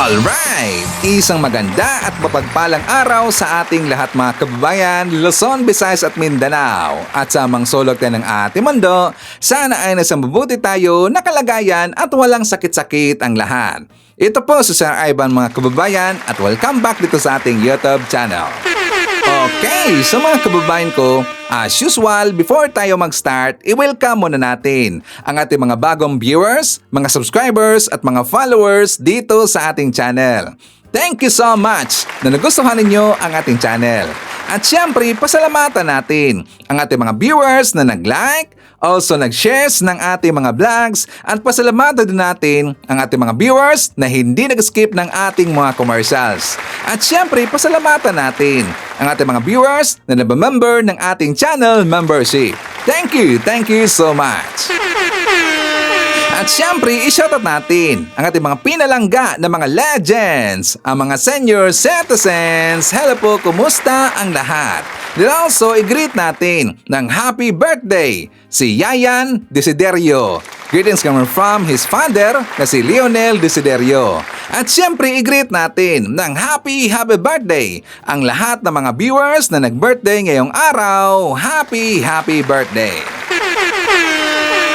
Alright! Isang maganda at mapagpalang araw sa ating lahat mga kababayan, Luzon, Visayas at Mindanao. At sa mga sulok na ng ating mundo, sana ay nasa mabuti tayo, nakalagayan at walang sakit-sakit ang lahat. Ito po si Sir Ivan mga kababayan at welcome back dito sa ating YouTube channel. Okay, so mga kababayan ko, as usual, before tayo mag-start, i-welcome muna natin ang ating mga bagong viewers, mga subscribers at mga followers dito sa ating channel. Thank you so much na nagustuhan ninyo ang ating channel. At syempre, pasalamatan natin ang ating mga viewers na nag-like, also nag-shares ng ating mga vlogs at pasalamatan din natin ang ating mga viewers na hindi nag-skip ng ating mga commercials. At syempre, pasalamatan natin ang ating mga viewers na nabamember ng ating channel membership. Thank you so much! At syempre, i-shoutout natin ang ating mga pinalangga na mga legends, ang mga senior citizens. Hello po, kumusta ang lahat? Then also, i-greet natin ng happy birthday si Yayan Desiderio. Greetings coming from his father na si Lionel Desiderio. At syempre, i-greet natin ng happy birthday ang lahat ng mga viewers na nag-birthday ngayong araw. Happy birthday!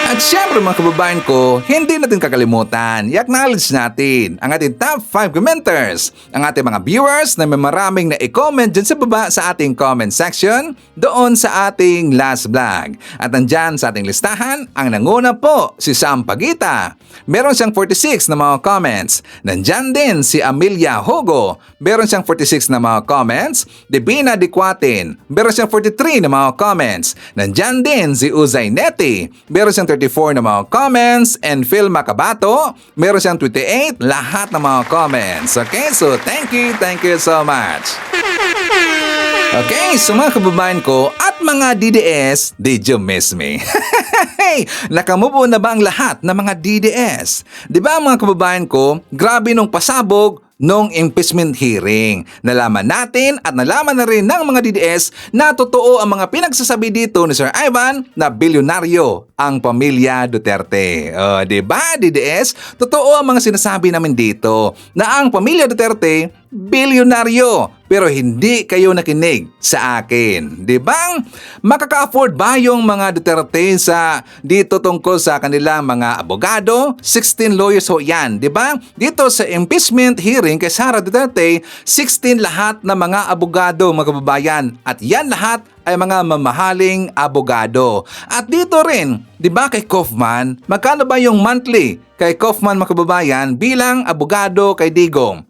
At syempre mga kababayan ko, hindi natin kakalimutan, i-acknowledge natin ang ating top 5 commenters, ang ating mga viewers na may maraming na i-comment dyan sa baba sa ating comment section doon sa ating last vlog. At nandyan sa ating listahan, ang nanguna po si Sam Pagita. Meron siyang 46 na mga comments. Nandyan din si Amelia Hugo. Meron siyang 46 na mga comments. Divina Dicuatin. Meron siyang 43 na mga comments. Nandyan din si Uzay Neti. Meron siyang 34 na mga comments. And Phil Macabato. Meron siyang 28. Lahat ng mga comments. Okay, so thank you so much. Okay, so mga kababayan ko at mga DDS, did you miss me? Hey, nakamubo na ba ang lahat ng mga DDS? Di ba mga kababayan ko, grabe nung pasabog nung impeachment hearing. Nalaman natin at nalaman na rin ng mga DDS na totoo ang mga pinagsasabi dito ni Sir Ivan na bilyonaryo ang pamilya Duterte. Di ba DDS? Totoo ang mga sinasabi namin dito na ang pamilya Duterte bilyonaryo pero hindi kayo nakinig sa akin. Di ba? Makaka-afford ba yung mga Duterte sa dito tungkol sa kanilang mga abogado? 16 lawyers ho yan. Di ba? Dito sa impeachment hearing kay Sara Duterte, 16 lahat na mga abogado mga kababayan. At yan lahat ay mga mamahaling abogado. At dito rin, di ba kay Kaufman, magkano ba yung monthly kay Kaufman mga kababayan bilang abogado kay Digong?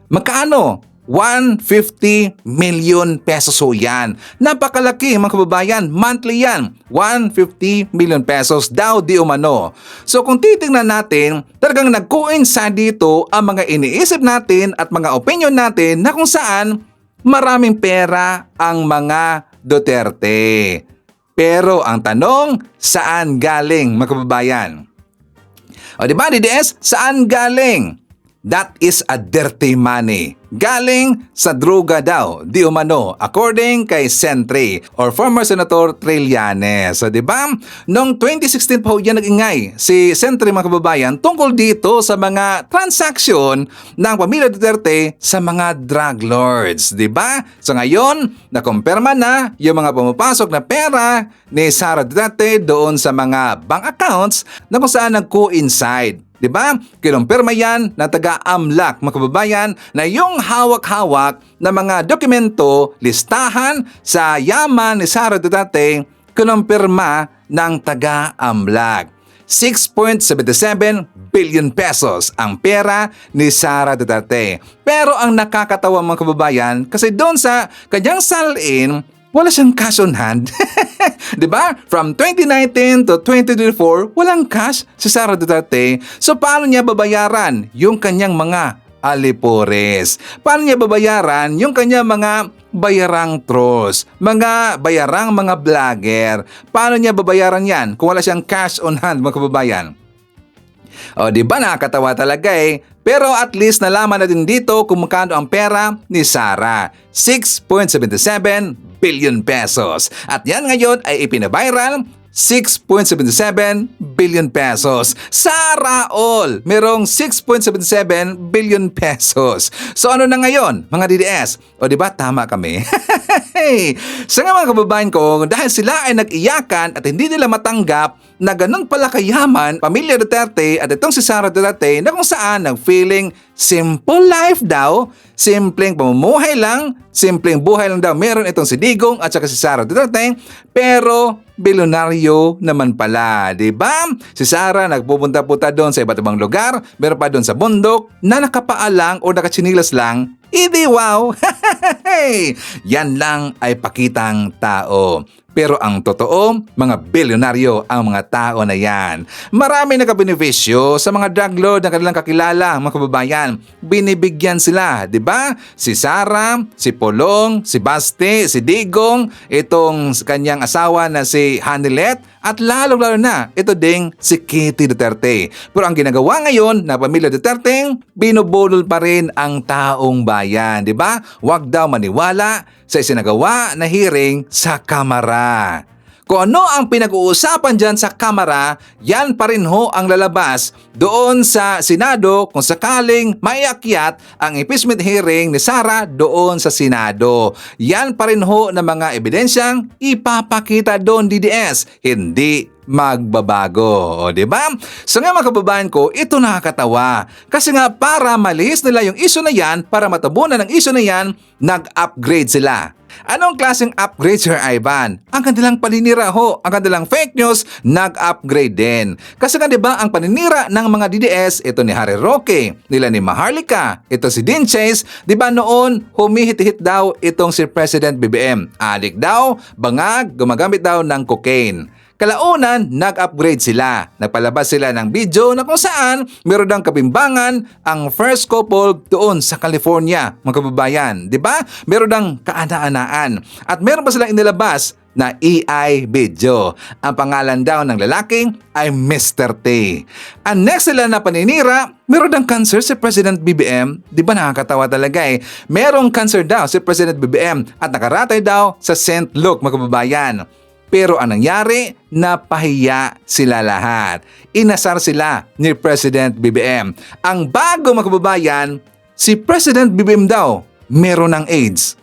Magkano? 150 million pesos ho yan. Napakalaki mga kababayan, monthly yan. 150 million pesos daw di umano. So kung titingnan natin, talagang nag-coincide dito ang mga iniisip natin at mga opinion natin na kung saan maraming pera ang mga Duterte. Pero ang tanong, saan galing mga kababayan? O diba DDS, saan galing? That is a dirty money. Galing sa droga daw, di umano, according kay Sentry or former Senator Trillanes. So, di ba? Noong 2016 pa yan nag-ingay si Sentry mga kababayan tungkol dito sa mga transaksyon ng pamilya Duterte sa mga drug lords. Di ba? So ngayon, nakumpirma na yung mga pumapasok na pera ni Sara Duterte doon sa mga bank accounts na kung saan nag-coincide. Diba? Kinumpirma yan na taga-AMLAC mga kababayan na yung hawak-hawak na mga dokumento, listahan sa yaman ni Sara Duterte, kinumpirma ng taga-AMLAC. 6.77 billion pesos ang pera ni Sara Duterte. Pero ang nakakatawa mga kababayan, kasi doon sa kanyang salin, wala siyang cash on hand. Diba? From 2019 to 2024, walang cash si Sara Duterte. So paano niya babayaran yung kanyang mga alipores? Paano niya babayaran yung kanyang mga bayarang trolls, mga bayarang mga vlogger? Paano niya babayaran yan kung wala siyang cash on hand mga kababayan? O diba nakakatawa talaga eh. Pero at least nalaman na din dito kung magkano ang pera ni Sara. 6.77 billion pesos. At yan ngayon ay ipinaviral 6.77 billion pesos. Sana all merong 6.77 billion pesos. So ano na ngayon, mga DDS? O di ba tama kami? Sa nga mga kababayan ko, dahil sila ay nag-iyakan at hindi nila matanggap na ganun pala kayaman pamilya Duterte at itong si Sara Duterte na kung saan nag-feeling simple life daw, simpleng pamumuhay lang, simpleng buhay lang daw meron itong si Digong at saka si Sara Duterte, pero bilyonaryo naman pala, di ba? Si Sara nagpupunta-punta doon sa iba't ibang lugar, meron pa doon sa bundok na nakapaalang o nakatsinilas lang. Idi wow! Yan lang ay pakitang tao. Pero ang totoo, mga bilyonaryo ang mga tao na yan. Marami nakabenepisyo sa mga drug lord na kanilang kakilala, mga kababayan. Binibigyan sila, di ba? Si Sara, si Polong, si Basti, si Digong, itong kanyang asawa na si Hanilet, at lalo-lalo na ito ding si Kitty Duterte. Pero ang ginagawa ngayon na pamilya Duterte, binubulol pa rin ang taong bayan, di ba? Huwag daw maniwala sa isinagawa na hearing sa Kamara. Kung ano ang pinag-uusapan dyan sa Kamara, yan pa rin ho ang lalabas doon sa Senado kung sakaling maiakyat ang impeachment hearing ni Sara doon sa Senado. Yan pa rin ho na mga ebidensyang ipapakita doon, DDS. Hindi magbabago, o di ba? So nga mga kababayan ko, ito nakakatawa. Kasi nga para malihis nila yung issue na yan, para matabunan ng issue na yan, nag-upgrade sila. Anong klaseng upgrade, Sir Ivan? Ang kanilang paninira ho, ang kanilang fake news, nag-upgrade din. Kasi nga diba ang paninira ng mga DDS, ito ni Harry Roque, nila ni Maharlika, ito si Dean Chase, diba noon humihit-hit daw itong si President BBM. Adik daw, bangag, gumagamit daw ng cocaine. Kalaunan, nag-upgrade sila. Nagpalabas sila ng video na kung saan meron daw kabimbangan ang first couple doon sa California, mga kababayan. Diba? Meron daw kaana-anaan. At meron pa silang inilabas na AI video. Ang pangalan daw ng lalaki ay Mr. T. Ang next sila na paninira, meron daw cancer si President BBM. Di ba nakakatawa talaga eh? Merong cancer daw si President BBM at nakaratay daw sa St. Luke, mga kababayan. Pero ang nangyari, napahiya sila lahat. Inasar sila ni President BBM. Ang bago, mga kababayan, si President BBM daw meron ng AIDS.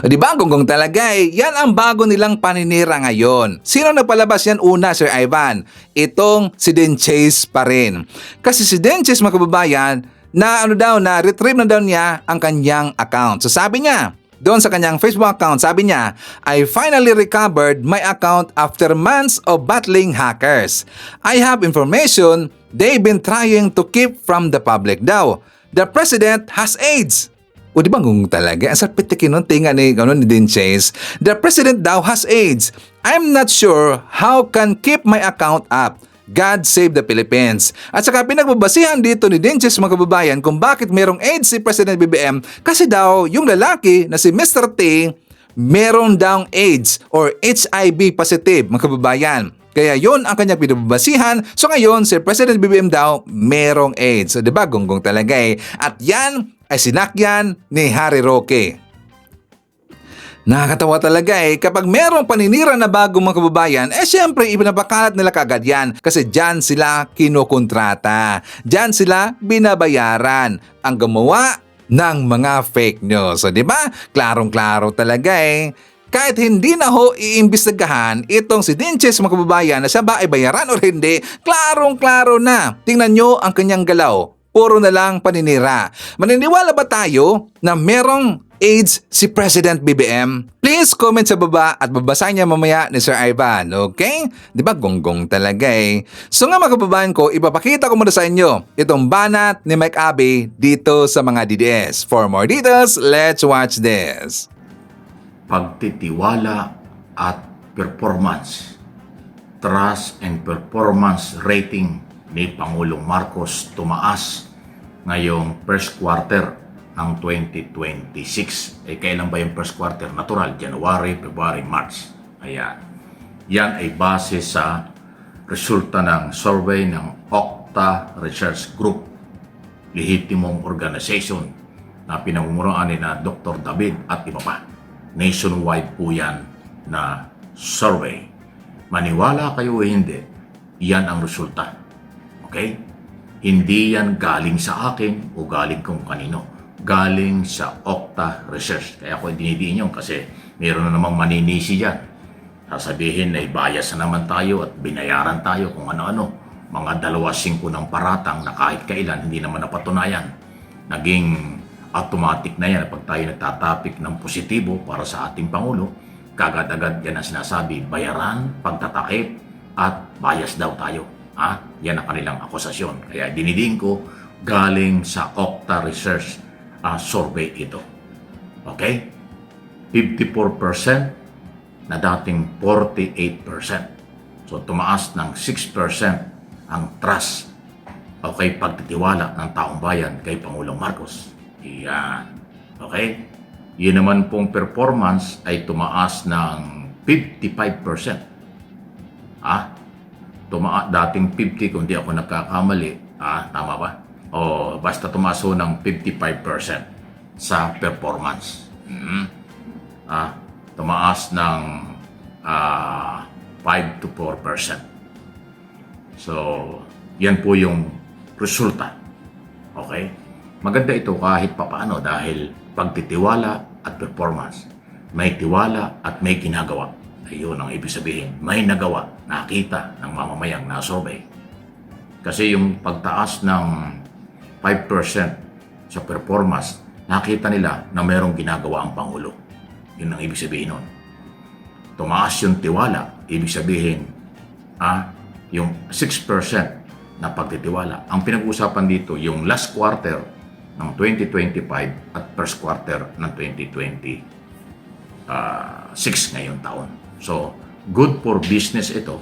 Di ba, gonggong talaga eh, yan ang bago nilang paninira ngayon. Sino nagpalabas yan una, Sir Ivan? Itong si Dean Chase pa rin. Kasi si Dean Chase, mga kababayan, na retrieve na daw niya ang kanyang account. So sabi niya, doon sa kanyang Facebook account, sabi niya, I finally recovered my account after months of battling hackers. I have information they've been trying to keep from the public daw. The president has AIDS. O di ba kung talaga? Ang sarpitikin nun, tinga ni Dean Chase. The president daw has AIDS. I'm not sure how can keep my account up. God save the Philippines. At saka pinagbabasihan dito ni Dinches, mga kababayan, kung bakit merong AIDS si President BBM kasi daw yung lalaki na si Mr. T meron daw AIDS or HIV positive, mga kababayan. Kaya yon ang kanyang pinagbabasihan. So ngayon, si President BBM daw merong AIDS. So diba, gonggong talaga eh. At yan ay sinakyan ni Harry Roque. Nakakatawa talaga eh, kapag merong paninira na bagong mga kababayan, syempre ipinapakalat nila kagad yan kasi dyan sila kinukontrata. Dyan sila binabayaran ang gumawa ng mga fake news. So, di ba? Klarong-klaro talaga eh. Kahit hindi na ho iimbestigahan itong si Dinches, mga kababayan, na siya ba ay bayaran o hindi, klarong-klaro na. Tingnan nyo ang kanyang galaw. Puro na lang paninira. Maniniwala ba tayo na merong AIDS si President BBM? Please comment sa baba at babasahin niya mamaya ni Sir Ivan, okay? Di ba gonggong talaga eh? So nga mga kababayan ko, ipapakita ko muna sa inyo itong banat ni Mike Abe dito sa mga DDS. For more details, let's watch this. Pagtitiwala at performance. Trust and performance rating ni Pangulong Marcos tumaas ngayong first quarter ng 2026. Kailan ba yung first quarter? Natural, January, February, March. Ayan. Yan ay base sa resulta ng survey ng Okta Research Group, lehitimong organization na pinamumunuan ni na Dr. David at iba pa. Nationwide po yan na survey. Maniwala kayo o hindi, yan ang resulta. Okay? Hindi yan galing sa akin o galing kung kanino. Galing sa Okta Research. Kaya ako dinidiin yun kasi meron na namang maninisi dyan. Sasabihin na bias na naman tayo at binayaran tayo kung ano-ano. Mga 2.5 ng paratang na kahit kailan hindi naman napatunayan. Naging automatic na yan pag tayo nagtatapik ng positibo para sa ating Pangulo. Kagad-agad yan ang sinasabi, bayaran, pagtatakip at bias daw tayo. Yan ang kanilang akusasyon. Kaya dinidiin ko galing sa Okta Research survey ito. Okay? 54% na dating 48%. So tumaas ng 6% ang trust o kay pagtitiwala ng taong bayan kay Pangulong Marcos. Yan. Okay? Yun naman pong performance ay tumaas ng 55%. Dating 50 kung di ako nagkakamali. Tama ba? O basta tumaas ho ng 55% sa performance. Tumaas ng 5 to 4%. So, yan po yung resulta. Okay? Maganda ito kahit papaano dahil pagtitiwala at performance. May tiwala at may ginagawa. Ayun ang ibig sabihin. May nagawa, nakita ng mamamayang na-survey. Kasi yung pagtaas ng 5% sa performance, nakita nila na mayroong ginagawa ang Pangulo. Yun ang ibig sabihin nun. Tumaas yung tiwala, ibig sabihin, yung 6% na pagtitiwala. Ang pinag-uusapan dito, yung last quarter ng 2025 at first quarter ng 2026 ngayong taon. So, good for business ito.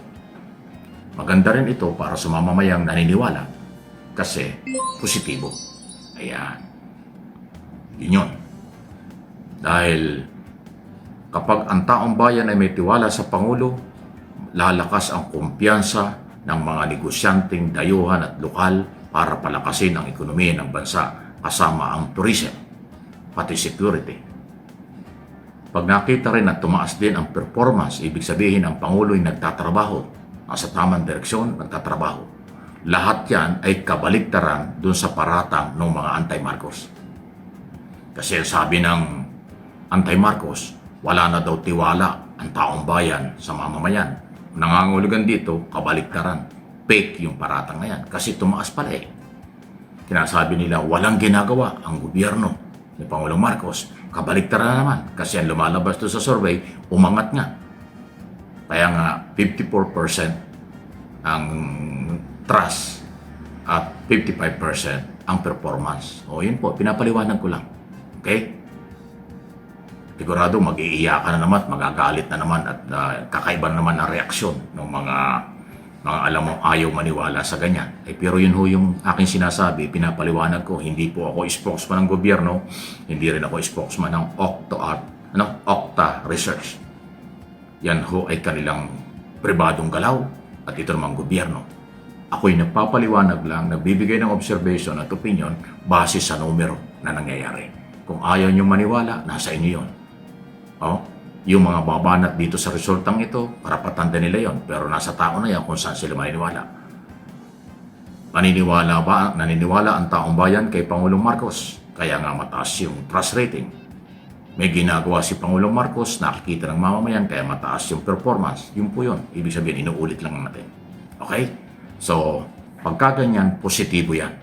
Maganda rin ito para sa mamamayang naniniwala kasi positibo. Ayan. Yun yun. Dahil kapag ang taong bayan ay may tiwala sa Pangulo, lalakas ang kumpiyansa ng mga negosyanteng dayuhan at lokal para palakasin ang ekonomiya ng bansa kasama ang tourism, pati security. Pag nakita rin na tumaas din ang performance, ibig sabihin ang Pangulo ay nagtatrabaho, nasa tamang direksyon, nagtatrabaho. Lahat yan ay kabaliktaran dun sa paratang ng mga anti-Marcos. Kasi sabi ng anti-Marcos, wala na daw tiwala ang taong bayan sa mamamayan. Nangangulugan dito, kabaliktaran. Fake yung paratang na yan. Kasi tumaas pala eh. Kinasabi nila, walang ginagawa ang gobyerno ni Pangulong Marcos. Kabaliktaran na naman. Kasi ang lumalabas doon sa survey, umangat nga. Kaya nga, 54% ang trust at 55% ang performance. O yun po, pinapaliwanag ko lang. Okay? Sigurado mag-iiyakan na naman, magagalit na naman at kakaiba na naman ang reaksyon ng mga alam mo ayaw maniwala sa ganyan. Pero yun ho yung aking sinasabi, pinapaliwanag ko, hindi po ako spokesman ng gobyerno, hindi rin ako spokesman ng Okta Research. Yan ho ay kanilang pribadong galaw at ito namang gobyerno. Ako'y nagpapaliwanag lang, nagbibigay ng observation at opinion base sa numero na nangyayari. Kung ayaw nyo maniwala, nasa inyo yun. Yung mga babanat dito sa resultang ito, karapatan din nila yon, pero nasa tao na yan kung saan sila maniniwala. Naniniwala ang taong bayan kay Pangulong Marcos, kaya nga mataas yung trust rating. May ginagawa si Pangulong Marcos, nakikita ng mamamayan, kaya mataas yung performance. Yun po yun. Ibig sabihin, inuulit lang natin. Okay? So, pagkaganyan, positibo yan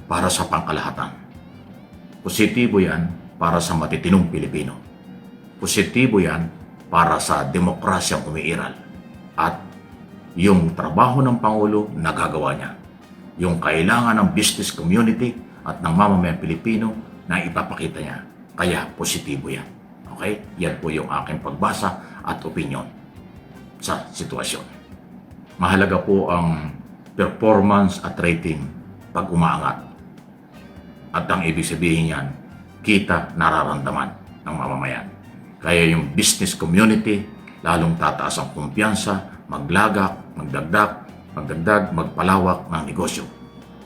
para sa pangkalahatan. Positibo yan para sa matitinong Pilipino. Positibo yan para sa demokrasyang umiiral. At yung trabaho ng Pangulo, nagagawa niya. Yung kailangan ng business community at ng mamamayang Pilipino na ipapakita niya. Kaya positibo yan. Okay? Yan po yung aking pagbasa at opinion sa sitwasyon. Mahalaga po ang performance at rating pag umaangat. At ang ibig sabihin yan, kita nararamdaman ng mamamayan. Kaya yung business community, lalong tataas ang kumpiyansa, maglagak, magdagdag, magpalawak ng negosyo.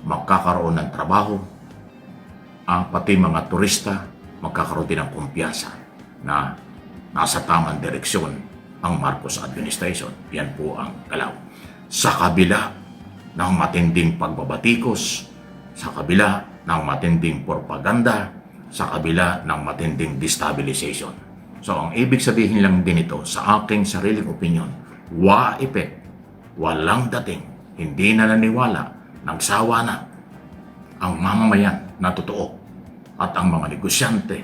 Magkakaroon ng trabaho, pati mga turista, magkakaroon din ng kumpiyansa na nasa tamang direksyon ang Marcos administration. Yan po ang galaw. Sa kabila ng matinding pagbabatikos, sa kabila ng matinding propaganda, sa kabila ng matinding destabilization. So ang ibig sabihin lang din ito sa aking sariling opinion, effect, walang dating, hindi na naniwala, nagsawa na ang mamamayan na totoo at ang mga negosyante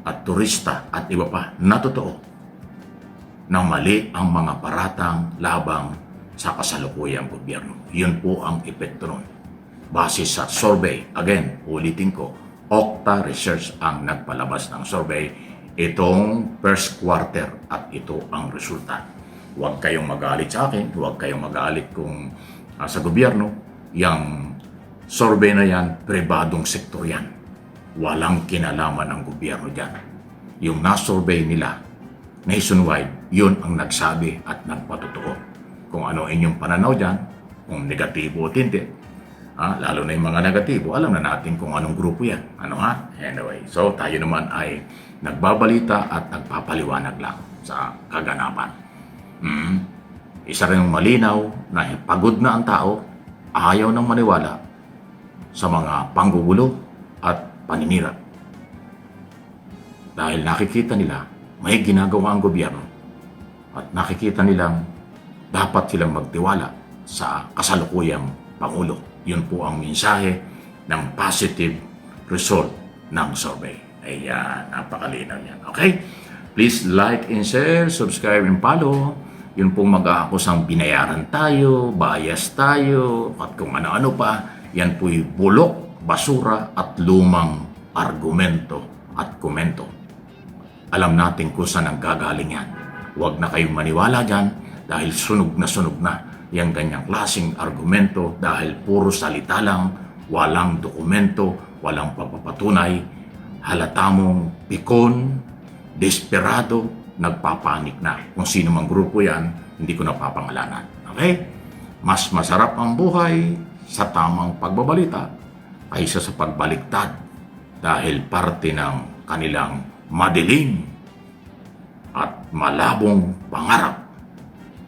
at turista at iba pa na totoo na mali ang mga paratang labang sa kasalukuyang gobyerno. Yun po ang epekto nun. Base sa survey, again, ulitin ko, Okta Research ang nagpalabas ng survey itong first quarter at ito ang resulta. Huwag kayong magalit sa akin, huwag kayong magalit kung sa gobyerno, yung survey na yan, pribadong sektor yan. Walang kinalaman ng gobyerno dyan. Yung na-survey nila, nationwide, yun ang nagsabi at nagpatotoo. Kung ano inyong pananaw dyan, kung negatibo o hindi, lalo na yung mga negatibo, alam na natin kung anong grupo yan. Ano ha? Anyway, so tayo naman ay nagbabalita at nagpapaliwanag lang sa kaganapan. Isa rin malinaw na pagod na ang tao, ayaw nang maniwala sa mga panggugulo at paninira. Dahil nakikita nila may ginagawa ang gobyerno at nakikita nilang dapat silang magtiwala sa kasalukuyang Pangulo. Yun po ang mensahe ng positive result ng survey. Ayan, napakalinaw yan. Okay? Please like and share, subscribe and follow. Yun pong mag-aakusang binayaran tayo, bias tayo, at kung ano-ano pa. Yan po'y bulok, basura at lumang argumento at komento. Alam natin kung saan ang gagaling yan. Huwag na kayong maniwala dyan dahil sunog na yung ganyang klaseng argumento dahil puro salita lang, walang dokumento, walang papapatunay, halata mong pikon, desperado, nagpapanik na. Kung sino mang grupo yan, hindi ko napapangalanan. Okay? Mas masarap ang buhay sa tamang pagbabalita kaysa sa pagbaliktad dahil parte ng kanilang madilim at malabong pangarap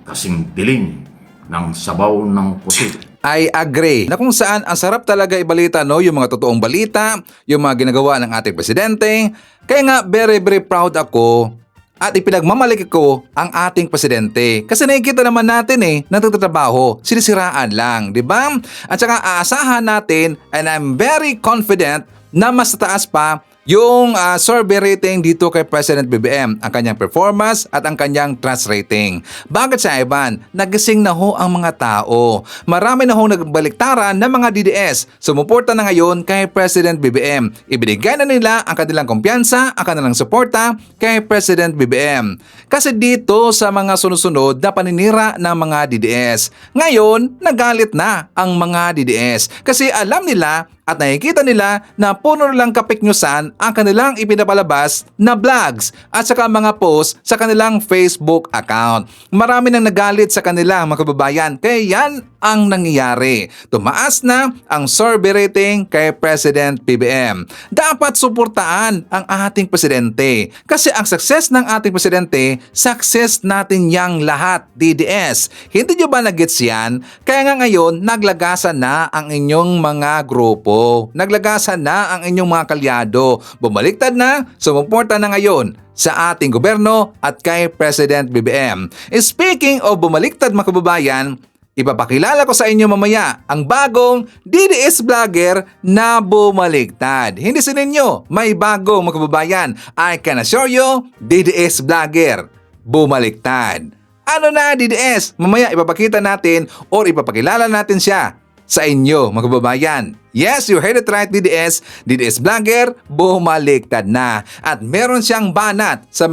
kasing dilim ng sabaw ng pusit. I agree na kung saan ang sarap talaga ibalita, no, yung mga totoong balita, yung mga ginagawa ng ating presidente. Kaya nga very proud ako at ipinagmamalaki ko ang ating presidente. Kasi nakikita naman natin na nagtatrabaho, sinisiraan lang, di ba? At saka aasahan natin and I'm very confident na mas tataas pa yung survey rating dito kay President BBM, ang kanyang performance at ang kanyang trust rating. Bakit sa Ivan? Nagising na ho ang mga tao. Marami na ho nagbaliktaran ng mga DDS. Sumuporta na ngayon kay President BBM. Ibinigay na nila ang kanilang kumpiyansa, ang kanilang suporta kay President BBM. Kasi dito sa mga sunod-sunod na paninira ng mga DDS. Ngayon, nagalit na ang mga DDS. Kasi alam nila at nakikita nila na puno lang kapiknyusan ang kanilang ipinapalabas na vlogs at saka mga post sa kanilang Facebook account. Marami nang nagalit sa kanila mga kababayan, kaya yan ang nangyayari. Tumaas na ang survey rating kay President BBM. Dapat suportaan ang ating presidente kasi ang success ng ating presidente, success natin yang lahat, DDS. Hindi nyo ba nagets yan? Kaya nga ngayon, naglagasan na ang inyong mga grupo. Naglagasan na ang inyong mga kalyado. Bumaliktad na, sumuporta na ngayon sa ating gobyerno at kay President BBM. Speaking of bumaliktad mga kababayan, ipapakilala ko sa inyo mamaya ang bagong DDS vlogger na bumaliktad. Hindi sa ninyo, may bago mga kababayan. I can assure you, DDS vlogger bumaliktad. Ano na DDS? Mamaya ipapakita natin or ipapakilala natin siya sa inyo mga kababayan. Yes, you heard it right, DDS. DDS vlogger, bumaliktad na. At meron siyang banat sa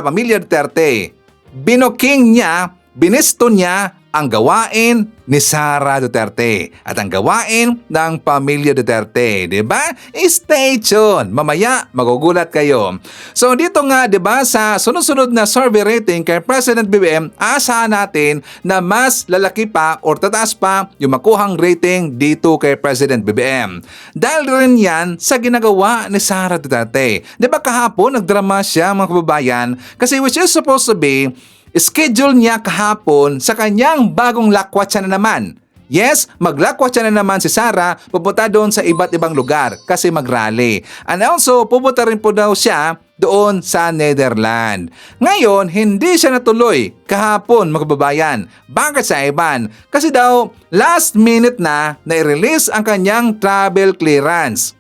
pamilya Duterte. Binoking niya, binisto niya ang gawain ni Sara Duterte at ang gawain ng pamilya Duterte, 'di ba? Stay tuned. Mamaya magugulat kayo. So dito nga, 'di ba, sa sunod-sunod na survey rating kay President BBM, asahan natin na mas lalaki pa o tataas pa yung makuhang rating dito kay President BBM. Dahil rin yan sa ginagawa ni Sara Duterte. 'Di ba kahapon nagdrama siya mga kababayan kasi which is supposed to be schedule niya kahapon sa kanyang bagong lakwatsa na naman. Yes, maglakwatsa na naman si Sara, pupunta doon sa iba't ibang lugar kasi mag-rally. And also, pupunta rin po daw siya doon sa Netherlands. Ngayon, hindi siya natuloy kahapon, mga kababayan. Bakit sa Ivan? Kasi daw, last minute na i-release ang kanyang travel clearance.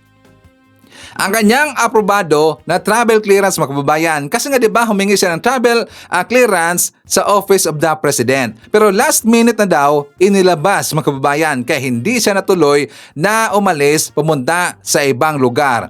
Ang kanyang aprobado na travel clearance, mga kababayan. Kasi nga 'di ba humingi siya ng travel clearance sa Office of the President. Pero last minute na daw inilabas, mga kababayan, kaya hindi siya natuloy na umalis pumunta sa ibang lugar.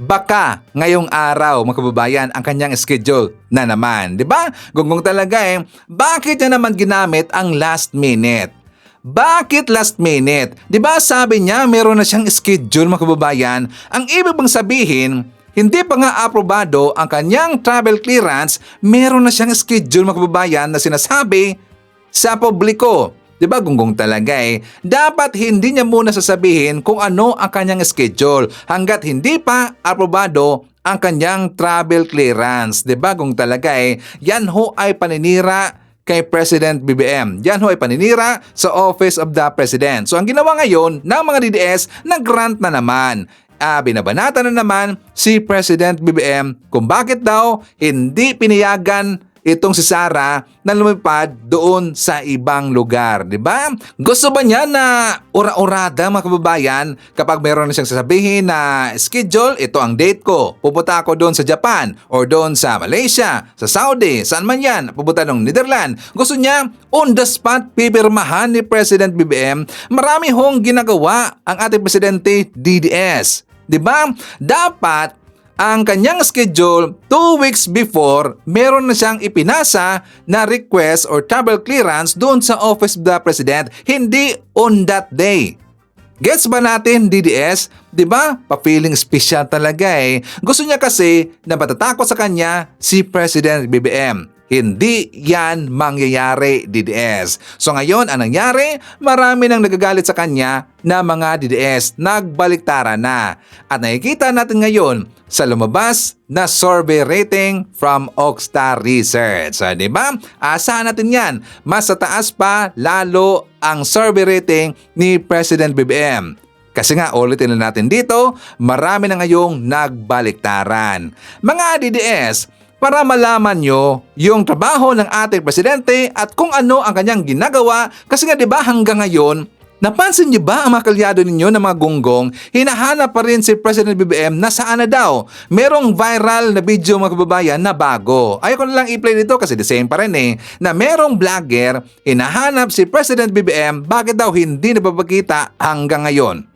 Baka ngayong araw, mga kababayan, ang kanyang schedule na naman. 'Di ba? Gunggong talaga eh. Bakit niya naman ginamit ang last minute? Bakit last minute? Di ba sabi niya meron na siyang schedule, mga kababayan? Ang ibig bang sabihin, hindi pa nga aprobado ang kanyang travel clearance, meron na siyang schedule, mga kababayan, na sinasabi sa publiko. Di ba gunggong talaga eh? Dapat hindi niya muna sasabihin kung ano ang kanyang schedule hanggat hindi pa aprobado ang kanyang travel clearance. Di ba gung talaga eh? Yan ho ay paninira kay President BBM. Yan ho ay paninira sa Office of the President. So ang ginawa ngayon ng mga DDS, nag-grant na naman. Binabanata na naman si President BBM kung bakit daw hindi pinayagan itong si Sara na lumipad doon sa ibang lugar, di ba? Gusto ba niya na ura-urada, mga kababayan, kapag meron na siyang sasabihin na schedule, ito ang date ko. Pupunta ako doon sa Japan or doon sa Malaysia, sa Saudi, saan man yan, pupunta ng Netherlands. Gusto niya on the spot pipirmahan ni President BBM. Marami hong ginagawa ang ating presidente DDS. Di ba? Dapat ang kanyang schedule 2 weeks before, meron na siyang ipinasa na request or travel clearance doon sa Office of the President, hindi on that day. Gets ba natin, DDS? Diba? Pa-feeling special talaga eh. Gusto niya kasi na matatakot sa kanya si President BBM. Hindi yan mangyayari, DDS. So ngayon, ang nangyari, marami nang nagagalit sa kanya na mga DDS. Nagbaliktaran na. At nakikita natin ngayon sa lumabas na survey rating from Oxstar Research. So, diba? Asahan natin yan. Mas tataas pa lalo ang survey rating ni President BBM. Kasi nga, ulitin na natin dito, marami na ngayong nagbaliktaran. Mga DDS, para malaman nyo yung trabaho ng ating presidente at kung ano ang kanyang ginagawa. Kasi nga 'di ba hanggang ngayon, napansin niyo ba ang mga kalyado ninyo na mga gunggong, hinahanap pa rin si President BBM na saan na daw? Merong viral na video, mga kababayan, na bago. Ayoko na lang i-play dito kasi the same pa rin eh, na merong vlogger, hinahanap si President BBM, bakit daw hindi napapakita hanggang ngayon?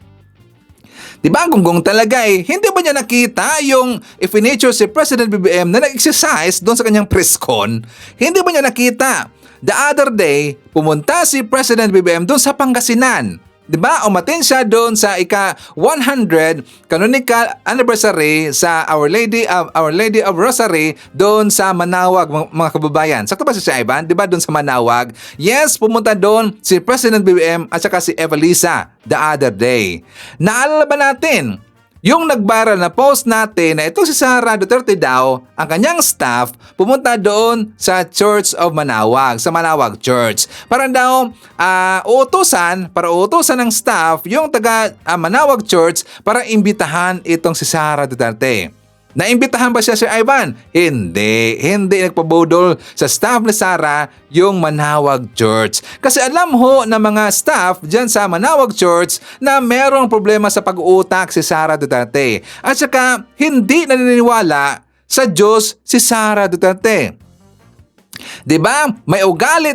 Diba gunggong talaga eh, hindi ba niya nakita yung i-feature si President BBM na nag-exercise doon sa kanyang press con? Hindi ba niya nakita? The other day, pumunta si President BBM doon sa Pangasinan. Diba? Umatin siya doon sa ika-100 canonical anniversary sa Our Lady of Rosary doon sa Manawag, mga kababayan. Sakto ba si Ivan? Diba doon sa Manawag? Yes, pumunta doon si President BBM at saka si Evelisa the other day. Naalala ba natin yung nag-viral na post natin na ito si Sara Duterte daw, ang kanyang staff, pumunta doon sa Church of Manawag, sa Manawag Church. Para daw uutusan ng staff yung taga Manawag Church para imbitahan itong si Sara Duterte. Naimbitahan ba siya, Sir Ivan? Hindi nagpabudol sa staff ni Sara yung Manawag Church. Kasi alam ho ng mga staff dyan sa Manawag Church na merong problema sa pag-uutak si Sara Duterte. At saka hindi naniniwala sa Diyos si Sara Duterte. Diba? May ugali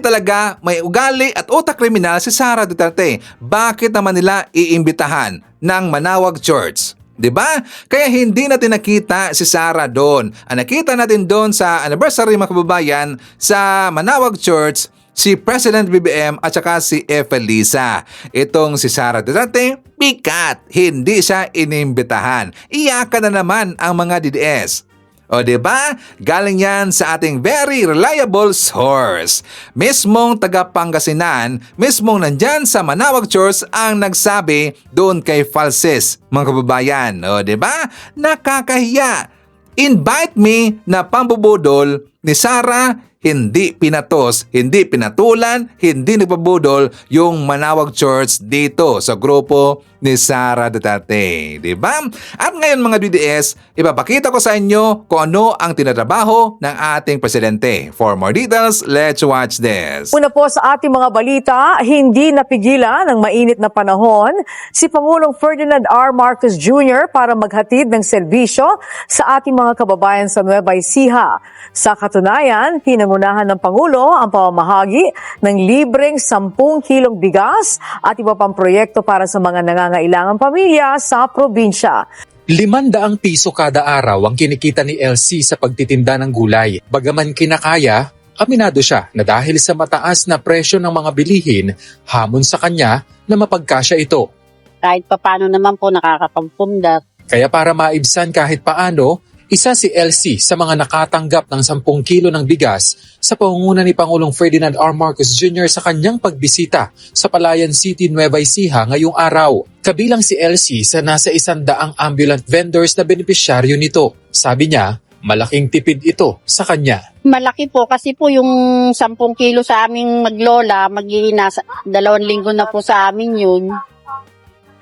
at utak kriminal si Sara Duterte. Bakit naman nila iimbitahan ng Manawag Church? Diba? Kaya hindi natin nakita si Sara doon. Ang nakita natin doon sa anniversary, mga kababayan, sa Manawag Church, si President BBM at saka si Evelisa. Itong si Sara Duterte, pikat. Hindi siya inimbitahan. Iyakan na naman ang mga DDS. O diba? Galing yan sa ating very reliable source. Mismong taga Pangasinan, mismong nandyan sa Manawag Church ang nagsabi doon kay Falses, mga kababayan. O diba? Nakakahiya. Invite me na pambubudol ni Sara, hindi pinatos, hindi pinatulan, hindi nagpabudol yung Manawag Church dito sa grupo ni Sara Duterte. Diba? At ngayon mga DDS, ipapakita ko sa inyo kung ano ang tinatrabaho ng ating presidente. For more details, let's watch this. Una po sa ating mga balita, hindi napigilan ng mainit na panahon si Pangulong Ferdinand R. Marcos Jr. para maghatid ng serbisyo sa ating mga kababayan sa Nueva Ecija. Sa katunayan, pinangunahan ng Pangulo ang pamamahagi ng libreng 10 kilong bigas at iba pang proyekto para sa mga nangangailangang pamilya sa probinsya. 500 piso kada araw ang kinikita ni LC sa pagtitinda ng gulay. Bagaman kinakaya, aminado siya na dahil sa mataas na presyo ng mga bilihin, hamon sa kanya na mapagkasya ito. Kahit papaano naman po nakakapagpundar. Kaya para maibsan kahit paano, isa si LC sa mga nakatanggap ng 10 kilo ng bigas sa pangunguna ni Pangulong Ferdinand R. Marcos Jr. sa kanyang pagbisita sa Palayan City, Nueva Ecija ngayong araw. Kabilang si LC sa nasa 100 ambulant vendors na benepisyaryo nito. Sabi niya, malaking tipid ito sa kanya. Malaki po kasi po yung 10 kilo sa aming maglola, nasa 2 linggo na po sa amin yun.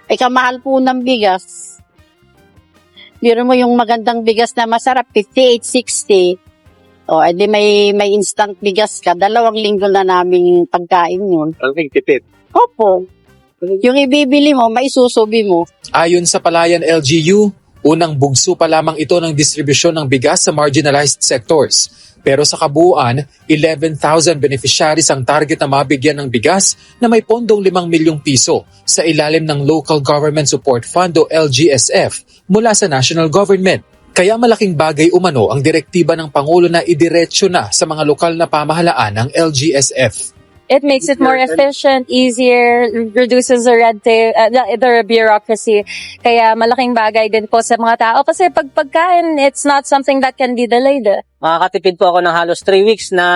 Ay kamahal po ng bigas. Biro mo yung magandang bigas na masarap, 58, 60. O, edi may instant bigas ka. 2 linggo na namin pagkain yun. Ang tipid. Opo. Yung ibibili mo, maisusubi mo. Ayon sa Palayan LGU, unang bugso pa lamang ito ng distribusyon ng bigas sa marginalized sectors. Pero sa kabuuan, 11,000 beneficiaries ang target na mabigyan ng bigas na may pondong 5 milyong piso sa ilalim ng Local Government Support Fund o LGSF mula sa national government. Kaya malaking bagay umano ang direktiba ng Pangulo na idiretso na sa mga lokal na pamahalaan ng LGSF. It makes it more efficient, easier, reduces the red tape, the bureaucracy. Kaya malaking bagay din po sa mga tao kasi pag pagkain, it's not something that can be delayed. Makakatipid po ako ng halos 3 weeks na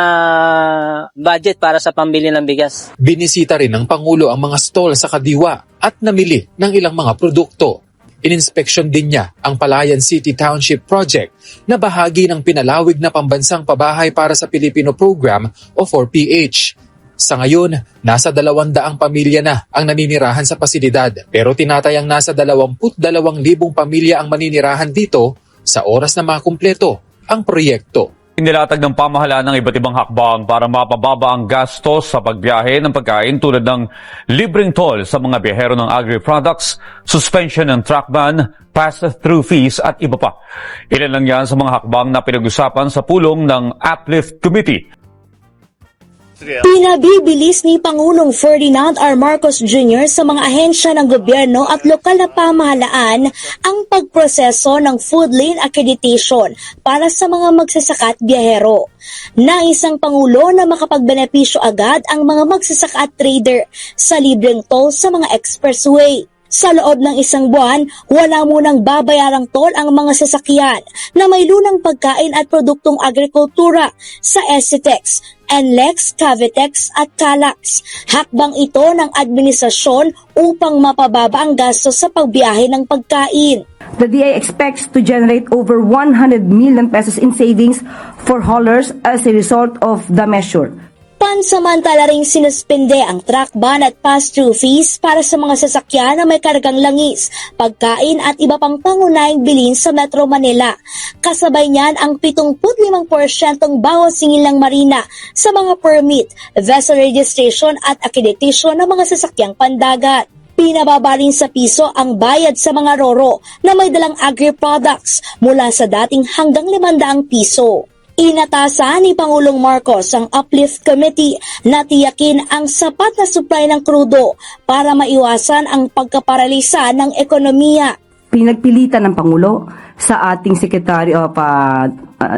budget para sa pambili ng bigas. Binisita rin ng Pangulo ang mga stall sa Kadiwa at namili ng ilang mga produkto. Ininspeksyon din niya ang Palayan City Township Project na bahagi ng pinalawig na pambansang pabahay para sa Pilipino Program o 4PH. Sa ngayon, nasa 200 pamilya na ang naninirahan sa pasilidad pero tinatayang nasa 22,000 pamilya ang maninirahan dito sa oras na makumpleto ang proyekto. Inilatag ng pamahalaan ng iba't ibang hakbang para mapababa ang gastos sa pagbiyahe ng pagkain tulad ng libreng toll sa mga biyahero ng agri-products, suspension ng truck ban, pass-through fees at iba pa. Ilan lang yan sa mga hakbang na pinag-usapan sa pulong ng Uplift Committee. Pinabibilis ni Pangulong Ferdinand R. Marcos Jr. sa mga ahensya ng gobyerno at lokal na pamahalaan ang pagproseso ng food lane accreditation para sa mga magsasaka at biyahero. Nais ang Pangulo na makapagbenepisyo agad ang mga magsasaka at trader sa libreng toll sa mga expressway. Sa loob ng 1 buwan, wala munang babayarang toll ang mga sasakyan na may lunang pagkain at produktong agrikultura sa SCTEX, NLEX, Cavitex at CALAX. Hakbang ito ng administrasyon upang mapababa ang gastos sa pagbiyahe ng pagkain. The DA expects to generate over 100 million pesos in savings for haulers as a result of the measure. Pansamantala ring sinuspende ang truck ban at pass-through fees para sa mga sasakyan na may kargang langis, pagkain at iba pang pangunahing bilhin sa Metro Manila. Kasabay niyan ang 75% bawas singil ng marina sa mga permit, vessel registration at accreditation ng mga sasakyang pandagat. Pinababa rin sa piso ang bayad sa mga roro na may dalang agri-products mula sa dating hanggang 500 piso. Inatasan ni Pangulong Marcos ang Uplift Committee na tiyakin ang sapat na supply ng krudo para maiwasan ang pagkaparalisa ng ekonomiya. Pinagpilitan ng Pangulo sa ating Secretary of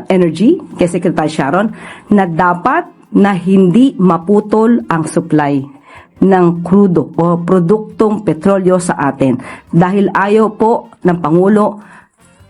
Energy, kay Secretary Sharon, na dapat na hindi maputol ang supply ng krudo o produktong petrolyo sa atin dahil ayaw po ng Pangulo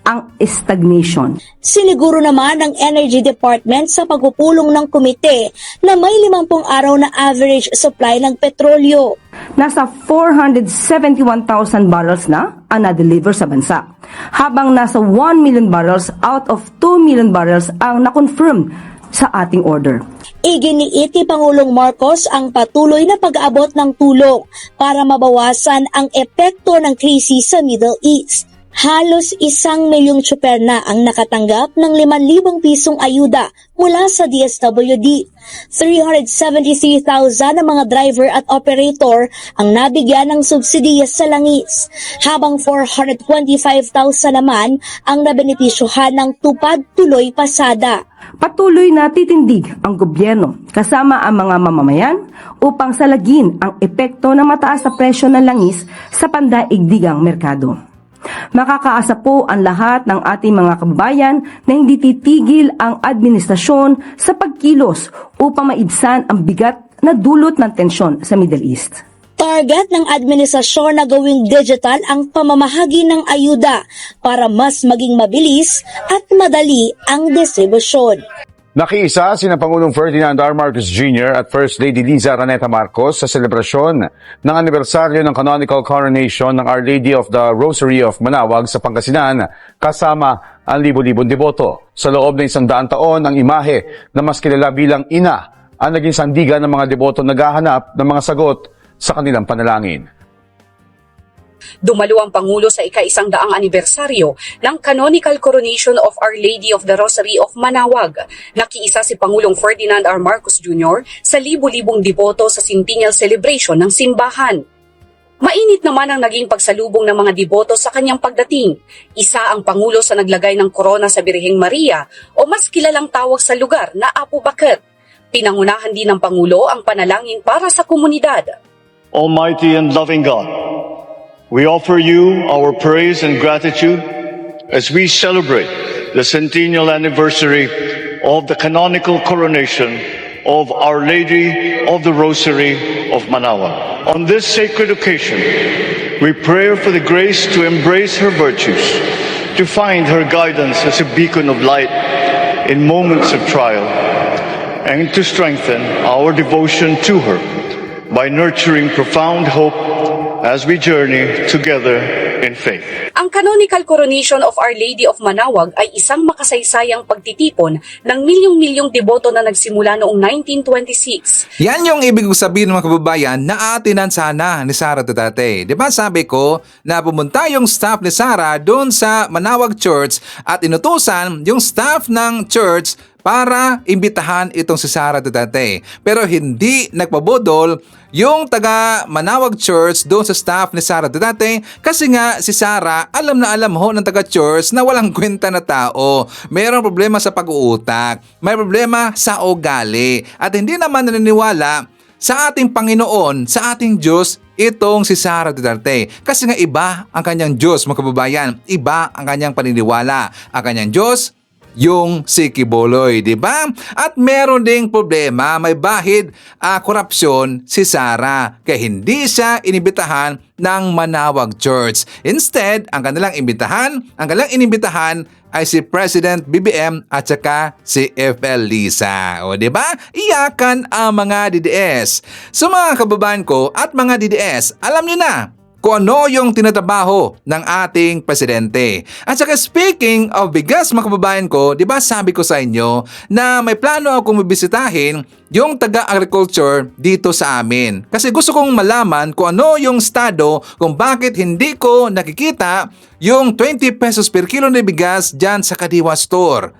ang stagnation. Siniguro naman ng Energy Department sa pagpupulong ng komite na may 50 araw na average supply ng petrolyo. Nasa 471,000 barrels na ang na-deliver sa bansa, habang nasa 1 million barrels out of 2 million barrels ang na-confirm sa ating order. Iginiit ni Pangulong Marcos ang patuloy na pag-aabot ng tulong para mabawasan ang epekto ng krisis sa Middle East. Halos 1 milyong tsuper na ang nakatanggap ng 5,000 pisong ayuda mula sa DSWD. 373,000 na mga driver at operator ang nabigyan ng subsidiya sa langis, habang 425,000 naman ang nabenepisyohan ng tupad tuloy pasada. Patuloy na titindig ang gobyerno kasama ang mga mamamayan upang salagin ang epekto ng mataas na presyo ng langis sa pandaigdigang merkado. Makakaasa po ang lahat ng ating mga kababayan na hindi titigil ang administrasyon sa pagkilos upang maibsan ang bigat na dulot ng tensyon sa Middle East. Target ng administrasyon na gawing digital ang pamamahagi ng ayuda para mas maging mabilis at madali ang distribusyon. Nakiisa sina Pangulong Ferdinand R. Marcos Jr. at First Lady Liza Raneta Marcos sa selebrasyon ng anibersaryo ng canonical coronation ng Our Lady of the Rosary of Manawag sa Pangasinan kasama ang libo-libong deboto. Sa loob ng 100 taon, ang imahe na mas kilala bilang ina ang naging sandigan ng mga deboto naghahanap ng mga sagot sa kanilang panalangin. Dumalo ang Pangulo sa ika-100 anibersaryo ng Canonical Coronation of Our Lady of the Rosary of Manawag. Nakiisa si Pangulong Ferdinand R. Marcos Jr. sa libu-libong deboto sa centennial celebration ng simbahan. Mainit naman ang naging pagsalubong ng mga deboto sa kanyang pagdating. Isa ang Pangulo sa naglagay ng korona sa Birheng Maria o mas kilalang tawag sa lugar na Apo Bakit. Pinangunahan din ng Pangulo ang panalangin para sa komunidad. Almighty and loving God, we offer you our praise and gratitude as we celebrate the centennial anniversary of the canonical coronation of Our Lady of the Rosary of Manawag. On this sacred occasion, we pray for the grace to embrace her virtues, to find her guidance as a beacon of light in moments of trial, and to strengthen our devotion to her by nurturing profound hope as we journey together in faith. Ang Canonical Coronation of Our Lady of Manawag ay isang makasaysayang pagtitipon ng milyong-milyong deboto na nagsimula noong 1926. Yan yung ibig sabihin ng mga kababayan na aatinan sana ni Sara Duterte. Di ba sabi ko na pumunta yung staff ni Sara doon sa Manawag Church at inutusan yung staff ng church para imbitahan itong si Sara Duterte. Pero hindi nagpabudol yung taga Manawag Church doon sa staff ni Sara Duterte kasi nga si Sara alam na alam ho ng taga church na walang kwenta na tao. Mayroong problema sa pag-uutak, may problema sa ugali at hindi naman naniniwala sa ating Panginoon, sa ating Diyos itong si Sara Duterte. Kasi nga iba ang kanyang Diyos, mga kababayan. Iba ang kanyang paniniwala. Ang kanyang Diyos, yung si Quiboloy, di ba? At meron ding problema, may bahid korupsyon si Sara kaya hindi siya inibitahan ng Manawag Church. Instead, ang kanilang inibitahan ay si President BBM at saka si FL Liza. O di ba? Iyakan ang mga DDS. So mga kababayan ko at mga DDS, alam niyo na kung ano yung tinatrabaho ng ating presidente. At saka speaking of bigas mga kababayan ko, di ba sabi ko sa inyo na may plano akong bibisitahin yung taga-agriculture dito sa amin. Kasi gusto kong malaman kung ano yung estado kung bakit hindi ko nakikita yung 20 pesos per kilo na bigas dyan sa Kadiwa Store.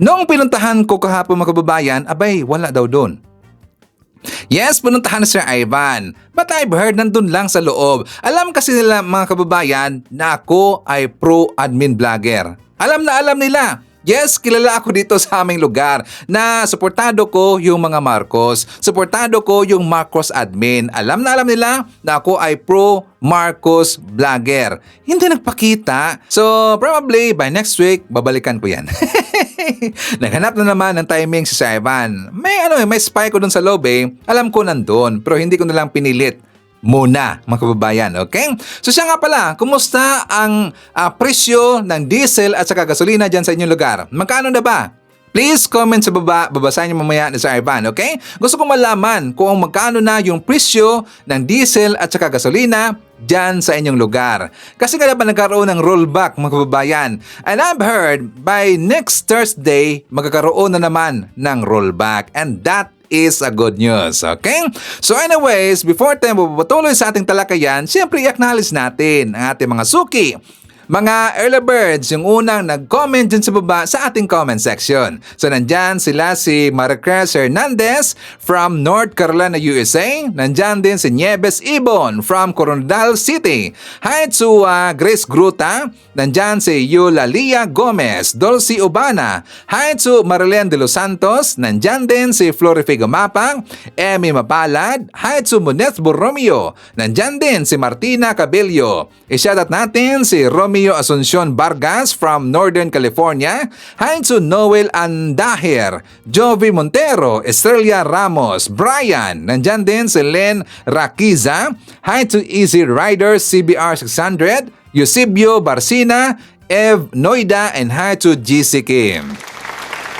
Noong pinuntahan ko kahapon mga kababayan, abay wala daw doon. Yes, pununtahan na Sir Ivan. But I've heard nandun lang sa loob. Alam kasi nila mga kababayan na ako ay pro-admin vlogger. Alam na alam nila. Yes, kilala ako dito sa aming lugar na suportado ko yung mga Marcos. Suportado ko yung Marcos admin. Alam na alam nila na ako ay pro-Marcos vlogger. Hindi nagpakita. So probably by next week, babalikan ko yan. Naghanap na naman ng timing si Ivan. May spy ko dun sa loob eh. Alam ko nandun, pero hindi ko na lang pinilit muna mga kababayan, okay? So siya nga pala, kumusta ang presyo ng diesel at saka gasolina dyan sa inyong lugar? Magkano na ba? Please comment sa baba, babasahin niyo mamaya ni Sir Ivan, okay? Gusto ko malaman kung magkano na yung presyo ng diesel at saka gasolina dyan sa inyong lugar. Kasi nga naman nagkaroon ng rollback mga kababayan. And I've heard by next Thursday, magkakaroon na naman ng rollback. And that is a good news, okay? So anyways, before tayo mapapatuloy sa ating talakayan, siyempre i-acknowledge natin ang ating mga suki. Mga early birds, yung unang nag-comment dyan sa baba sa ating comment section. So nandyan sila si Maricruz Hernandez from North Carolina, USA. Nandyan din si Nieves Ibon from Coronadal City. Hi to Grace Gruta. Nandyan si Eulalia Gomez, Dulcie Ubana. Hi to Marilyn de los Santos. Nandyan din si Florifigo Mapang, Emmy Mapalad. Hi to Munez Borromeo. Nandyan din si Martina Cabello. I-shoutout natin si Romeo Asuncion Vargas from Northern California. Hi to Noel Andahir, Jovi Montero, Estrella Ramos, Brian. Nandyan din si Len Raquiza. Hi to Easy Rider CBR 600, Eusebio Barcina, Ev Noida, and hi to GC Kim.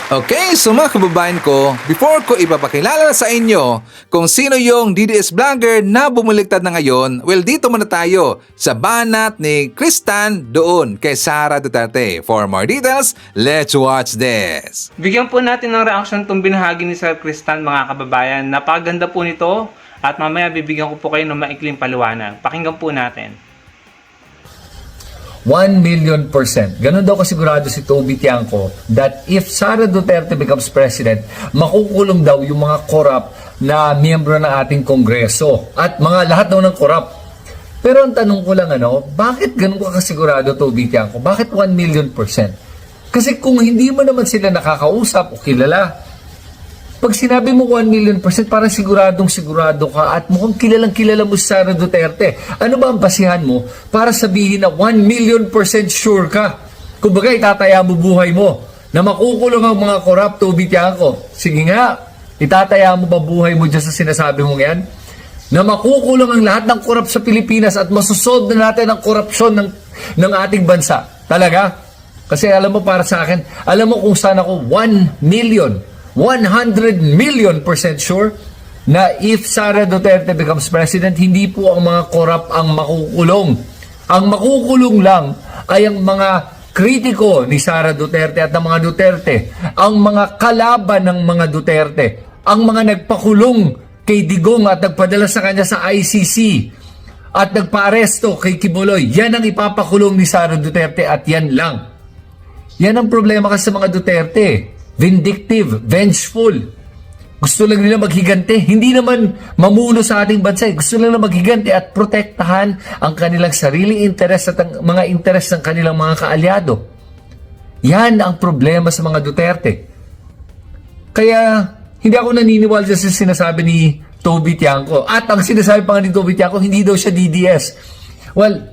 Okay, so mga kababayan ko, before ko ipapakilala sa inyo kung sino yung DDS vlogger na bumuligtad na ngayon, well, dito muna tayo sa banat ni Kristan doon kay Sara Duterte. For more details, let's watch this. Bigyan po natin ng reaction itong binahagi ni Sir Kristan, mga kababayan. Napakaganda po nito at mamaya bibigyan ko po kayo ng maikling paliwanag. Pakinggan po natin. 1,000,000%. Ganun daw kasigurado si Toby Tiangco that if Sara Duterte becomes president, makukulong daw yung mga korap na miyembro ng ating kongreso at mga lahat daw ng korap. Pero ang tanong ko lang, bakit ganun ka kasigurado, Toby Tiangco? Bakit 1,000,000%? Kasi kung hindi mo naman sila nakakausap o kilala, pag sinabi mo 1,000,000%, parang sigurado ka at mukhang kilala mo si Sara Duterte. Ano ba ang basihan mo para sabihin na 1,000,000% sure ka? Kumbaga, itataya mo buhay mo na makukulong ang mga korap, Toby Tiangco. Sige nga, itataya mo ba buhay mo dyan sa sinasabi mong yan? Na makukulong ang lahat ng korap sa Pilipinas at masusolve na natin ang korupsyon ng ating bansa. Talaga? Kasi alam mo, para sa akin, alam mo kung saan ako 100,000,000% sure na if Sara Duterte becomes president, hindi po ang mga korap ang makukulong. Ang makukulong lang ay ang mga kritiko ni Sara Duterte at ng mga Duterte, ang mga kalaban ng mga Duterte, ang mga nagpakulong kay Digong at nagpadala sa kanya sa ICC at nagpa-aresto kay Kibuloy. Yan ang ipapakulong ni Sara Duterte at yan lang. Yan ang problema kasi sa mga Duterte. Vindictive, vengeful. Gusto lang nila maghigante. Hindi naman mamuno sa ating bansa. Gusto lang nila maghigante at protektahan ang kanilang sariling interes at ang mga interes ng kanilang mga kaalyado. Yan ang problema sa mga Duterte. Kaya hindi ako naniniwala sa sinasabi ni Toby Tiangco. At ang sinasabi pa nga ni Toby Tiangco, hindi daw siya DDS. Well,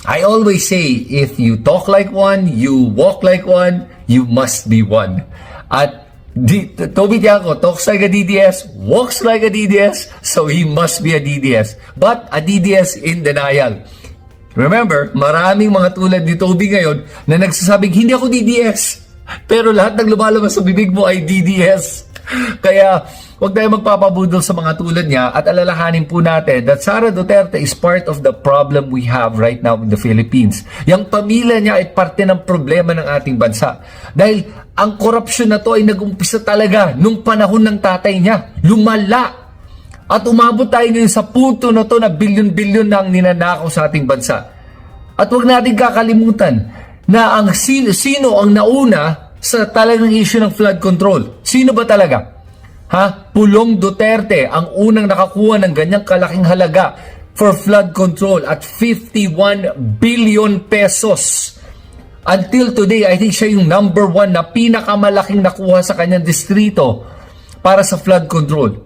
I always say, if you talk like one, you walk like one, you must be one. At Toby Tiangco talks like a DDS, walks like a DDS, so he must be a DDS. But a DDS in denial. Remember, maraming mga tulad ni Toby ngayon na nagsasabing, hindi ako DDS. Pero lahat ng lumalabas sa bibig mo ay DDS. Kaya, huwag tayo magpapabudol sa mga tulad niya at alalahanin po natin that Sara Duterte is part of the problem we have right now in the Philippines. Yang pamilya niya ay parte ng problema ng ating bansa. Dahil ang korupsyon na to ay nag-umpisa talaga nung panahon ng tatay niya. Lumala. At umabot tayo ngayon sa punto na to na bilyon-bilyon na ang ninanakaw sa ating bansa. At huwag natin kakalimutan na ang sino ang nauna sa talagang issue ng flood control. Sino ba talaga? Pulong Duterte ang unang nakakuha ng ganyang kalaking halaga for flood control at 51 billion pesos. Until today, I think siya yung number 1 na pinakamalaking nakuha sa kanyang distrito para sa flood control.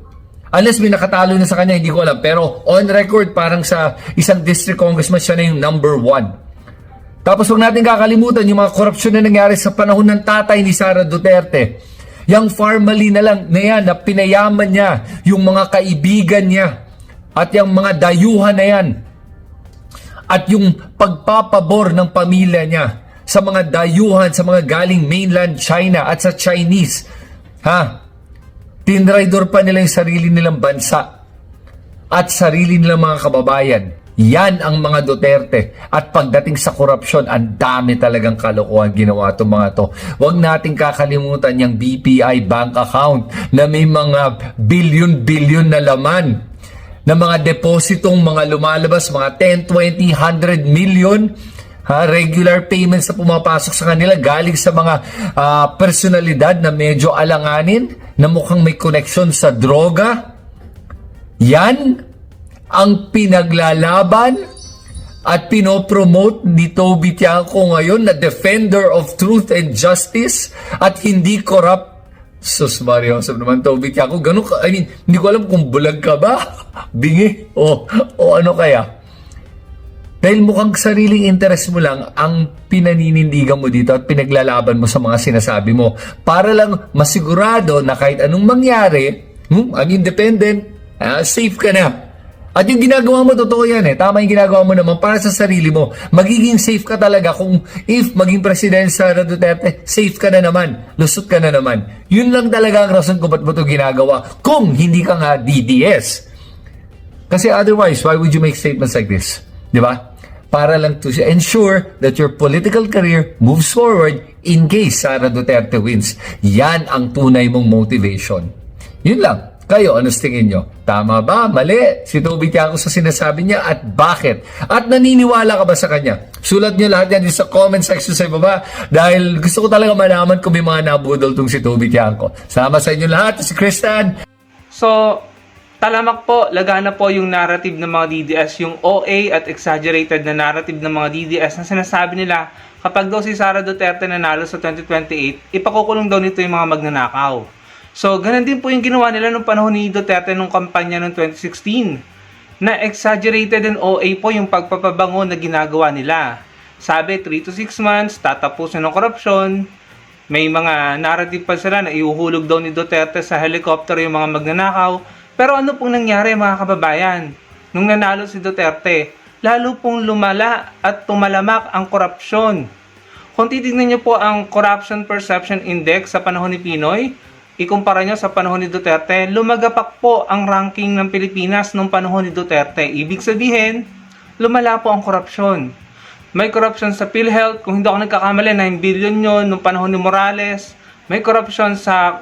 Unless may nakatalo na sa kanya, hindi ko alam. Pero on record, parang sa isang district congressman, siya na yung number 1. Tapos huwag natin kakalimutan yung mga korupsyon na nangyari sa panahon ng tatay ni Sara Duterte. Yung family na lang na yan, na pinayaman niya yung mga kaibigan niya at yung mga dayuhan na yan at yung pagpapabor ng pamilya niya sa mga dayuhan, sa mga galing mainland China at sa Chinese. Tinraidor pa nila yung sarili nilang bansa at sarili nilang mga kababayan. Yan ang mga Duterte. At pagdating sa korupsyon, ang dami talagang kalokohan ginawa itong mga to. Huwag nating kakalimutan yung BPI bank account na may mga bilyon-bilyon na laman na mga depositong mga lumalabas, mga 10, 20, 100 million regular payments na pumapasok sa kanila galing sa mga personalidad na medyo alanganin, na mukhang may connection sa droga. Yan ang pinaglalaban at pinopromote ni Toby Tiangco ngayon na defender of truth and justice at hindi corrupt. Sus Mario, sabi naman Toby Tiangco, ganun ka, hindi ko alam kung bulag ka ba, bingi, o ano kaya. Dahil mukhang sariling interest mo lang ang pinaninindigan mo dito at pinaglalaban mo sa mga sinasabi mo para lang masigurado na kahit anong mangyari, ang independent, safe ka na. At yung ginagawa mo, totoo yan Tama yung ginagawa mo naman para sa sarili mo. Magiging safe ka talaga kung if maging President Sara Duterte, safe ka na naman. Lusot ka na naman. Yun lang talaga ang rason kung ba't mo ito ginagawa kung hindi ka nga DDS. Kasi otherwise, why would you make statements like this? Di ba? Para lang to ensure that your political career moves forward in case Sara Duterte wins. Yan ang tunay mong motivation. Yun lang. Kayo, ano tingin nyo? Tama ba? Mali? Si Toby Tiangco sa sinasabi niya at bakit? At naniniwala ka ba sa kanya? Sulat nyo lahat yan sa comment section sa ibaba dahil gusto ko talaga malaman kung may mga nabudol tong si Toby Tiangco. Salamat sa inyo lahat. Si Christian. So, talamak po, lagana po yung narrative ng mga DDS, yung OA at exaggerated na narrative ng mga DDS na sinasabi nila kapag daw si Sara Duterte nanalo sa 2028, ipakukulong daw nito yung mga magnanakaw. So, ganun din po yung ginawa nila nung panahon ni Duterte nung kampanya noong 2016. Na exaggerated and OA po yung pagpapabango na ginagawa nila. Sabi, 3 to 6 months, tatapusin ng korupsyon. May mga narrative pa sila na iuhulog daw ni Duterte sa helicopter yung mga magnanakaw. Pero ano pong nangyari mga kababayan? Nung nanalo si Duterte, lalo pong lumala at tumalamak ang korupsyon. Kung titignan niyo po ang Corruption Perception Index sa panahon ni Pinoy, ikumpara nyo sa panahon ni Duterte, lumagapak po ang ranking ng Pilipinas nung panahon ni Duterte. Ibig sabihin, lumala po ang korupsyon. May korupsyon sa PhilHealth, kung hindi ako nagkakamali, 9 billion yun nung panahon ni Morales. May korupsyon sa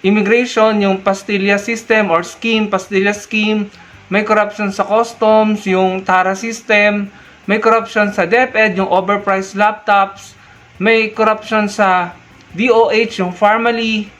immigration, yung Pastilla system or scheme, Pastilla scheme. May korupsyon sa customs, yung TARA system. May korupsyon sa DepEd, yung overpriced laptops. May korupsyon sa DOH, yung Pharmaly.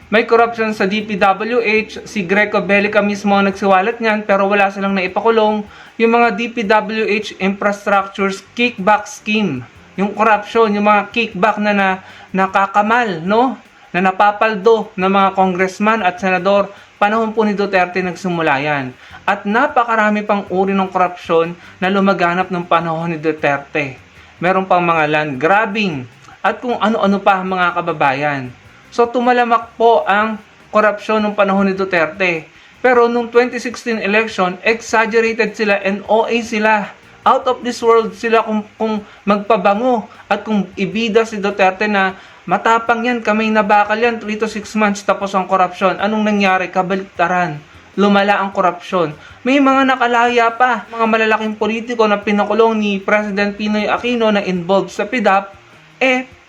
May corruption sa DPWH, si Greco Bellica mismo ang nagsiwalat niyan pero wala silang naipakulong. Yung mga DPWH infrastructures kickback scheme, yung corruption, yung mga kickback na nakakamal, no? Na napapaldo ng mga congressman at senador, panahon po ni Duterte nagsimula yan. At napakarami pang uri ng korupsyon na lumaganap ng panahon ni Duterte. Meron pang mga land grabbing at kung ano-ano pa mga kababayan. So tumalamak po ang korupsyon ng panahon ni Duterte. Pero nung 2016 election, exaggerated sila and OA sila. Out of this world sila kung magpabango at kung ibida si Duterte na matapang yan, kamay na bakal yan, 3 to 6 months tapos ang korupsyon. Anong nangyari? Kabaliktaran. Lumala ang korupsyon. May mga nakalaya pa, mga malalaking politiko na pinakulong ni President Pinoy Aquino na involved sa PDAP,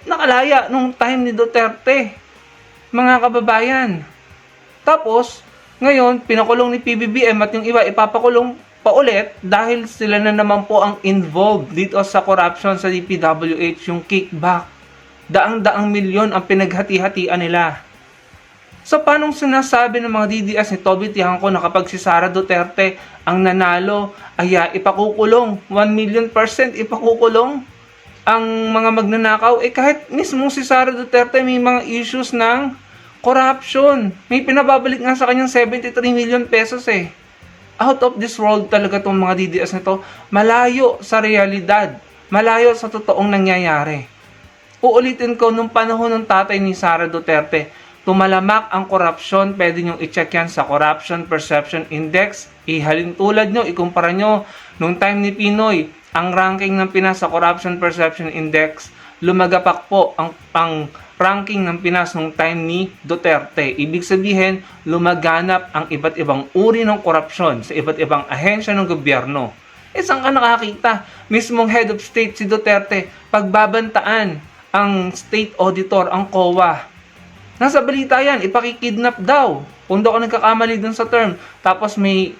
nakalaya nung time ni Duterte. Mga kababayan. Tapos, ngayon, pinakulong ni PBBM at yung iba ipapakulong pa ulit dahil sila na naman po ang involved dito sa corruption sa DPWH, yung kickback. Daang-daang milyon ang pinaghati-hatian nila. So, paanong sinasabi ng mga DDS ni Toby Tiangco na kapag si Sara Duterte ang nanalo, ay ipakukulong, 1,000,000% ipakukulong ang mga magnanakaw, kahit mismo si Sara Duterte may mga issues ng corruption. May pinababalik nga sa kanyang 73 million pesos Out of this world talaga itong mga DDS na to. Malayo sa realidad. Malayo sa totoong nangyayari. Uulitin ko, nung panahon ng tatay ni Sara Duterte, tumalamak ang korupsyon. Pwede nyo i-check yan sa Corruption Perception Index. Ihalin tulad nyo, ikumpara nyo. Nung time ni Pinoy, ang ranking ng Pinas sa Corruption Perception Index, lumagapak po ang ranking ng Pinas nung time ni Duterte. Ibig sabihin, lumaganap ang iba't ibang uri ng korupsyon sa iba't ibang ahensya ng gobyerno. Saan ka nakakita? Mismong head of state si Duterte, pagbabantaan ang state auditor, ang COA. Nasa balita yan, ipakikidnap daw. Kung daw ako nagkakamali dun sa term. Tapos may,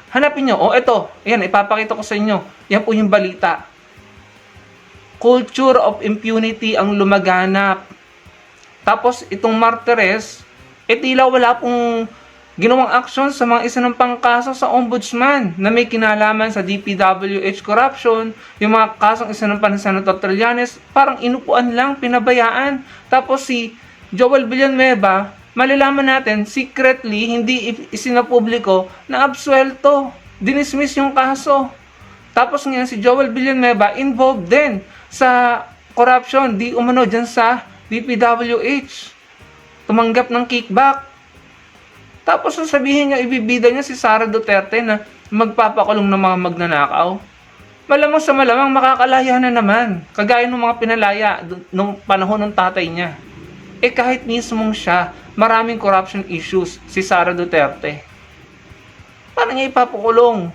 hanapin nyo, eto, ayan, ipapakita ko sa inyo. Yan po yung balita. Culture of impunity ang lumaganap. Tapos itong Martires, tila wala pong ginawang aksyon sa mga isinampang kaso sa ombudsman na may kinalaman sa DPWH corruption. Yung mga kasong isinampan ni Senator Trillanes, parang inupuan lang, pinabayaan. Tapos si Joel Villanueva, malalaman natin, secretly, hindi isinapubliko na absuelto. Dinismiss yung kaso. Tapos ngayon si Joel Villanueva involved din sa corruption, di umano dyan sa DPWH. Tumanggap ng kickback. Tapos sasabihin niya, ibibida niya si Sara Duterte na magpapakulong ng mga magnanakaw. Malamang sa malamang makakalaya na naman. Kagaya ng mga pinalaya nung panahon ng tatay niya. Kahit mismong siya, maraming corruption issues si Sara Duterte. Paano niya ipapakulong?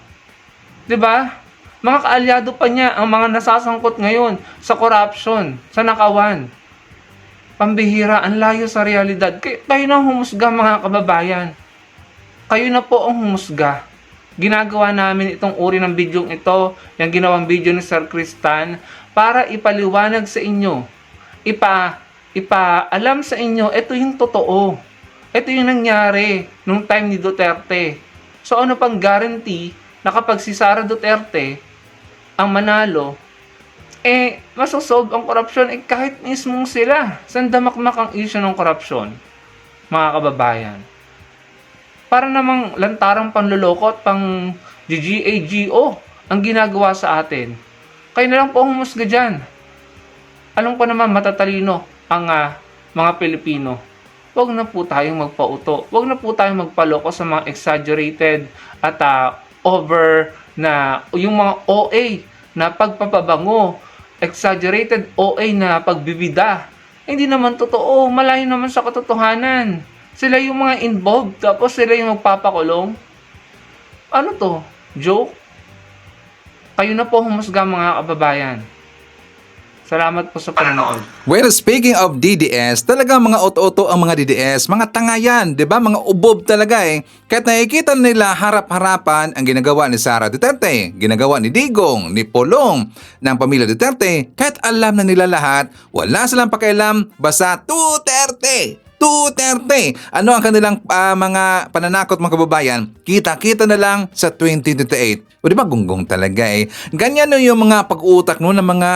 'Di ba? Mga kaalyado pa niya ang mga nasasangkot ngayon sa corruption, sa nakawan. Pambihira, ang layo sa realidad. Kayo na humusga, mga kababayan. Kayo na po ang humusga. Ginagawa namin itong uri ng bidyong ito, yung ginawang video ni Sir Cristan, para ipaliwanag sa inyo. Ipaalam sa inyo, ito yung totoo. Ito yung nangyari nung time ni Duterte. So ano pang guarantee na kapag si Sara Duterte ang manalo, masosolve ang korupsyon kahit mismong sila. Saan damakmak ang issue ng korupsyon, mga kababayan? Para namang lantarang panluloko at pang GGAGO ang ginagawa sa atin. Kayo na lang po humusga dyan. Alam ko naman matatalino ang mga Pilipino. Huwag na po tayong magpauto. Huwag na po tayong magpaloko sa mga exaggerated at over na yung mga OA na pagpapabango, exaggerated OA na pagbibida. Hindi naman totoo, malayo naman sa katotohanan. Sila yung mga involved, tapos sila yung magpapakulong. Ano to? Joke? Kayo na po humusga, mga kababayan. Salamat po sa panonood. Well, speaking of DDS, talaga mga oto-oto ang mga DDS, mga tanga yan, 'di ba? Mga ubob talaga eh. Kahit nakikita nila harap-harapan ang ginagawa ni Sara Duterte, ginagawa ni Digong, ni Polong ng pamilya Duterte, kahit alam na nila lahat, wala silang pakialam, basta Duterte. Ano ang kanilang mga pananakot, mga kababayan? Kita-kita na lang sa 2028. O di ba gunggong talaga eh. Ganyan na yung mga pag-utak no ng mga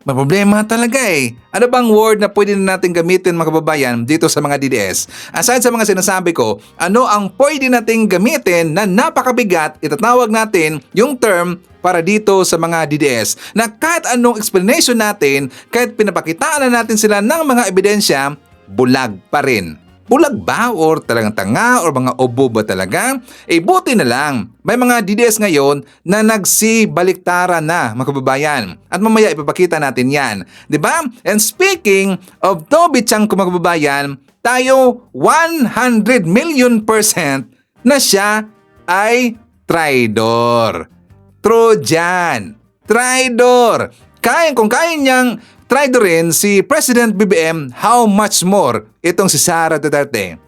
may problema talaga eh. Ano bang word na pwede na natin gamitin, mga kababayan, dito sa mga DDS? Aside sa mga sinasabi ko, ano ang pwede nating gamitin na napakabigat, itatawag natin yung term para dito sa mga DDS na kahit anong explanation natin, kahit pinapakitaan na natin sila ng mga ebidensya, bulag pa rin. Bulag ba or talagang tanga or mga obo ba talaga? Buti na lang. May mga DDS ngayon na nagsibaliktaran na, mga kababayan. At mamaya ipapakita natin yan. 'Di ba? And speaking of Toby Chanko, mga kababayan, tayo 100 million % na siya ay traidor. Trojan. Traidor. Kung kaya niyang traidorin si President BBM, how much more itong si Sara Duterte?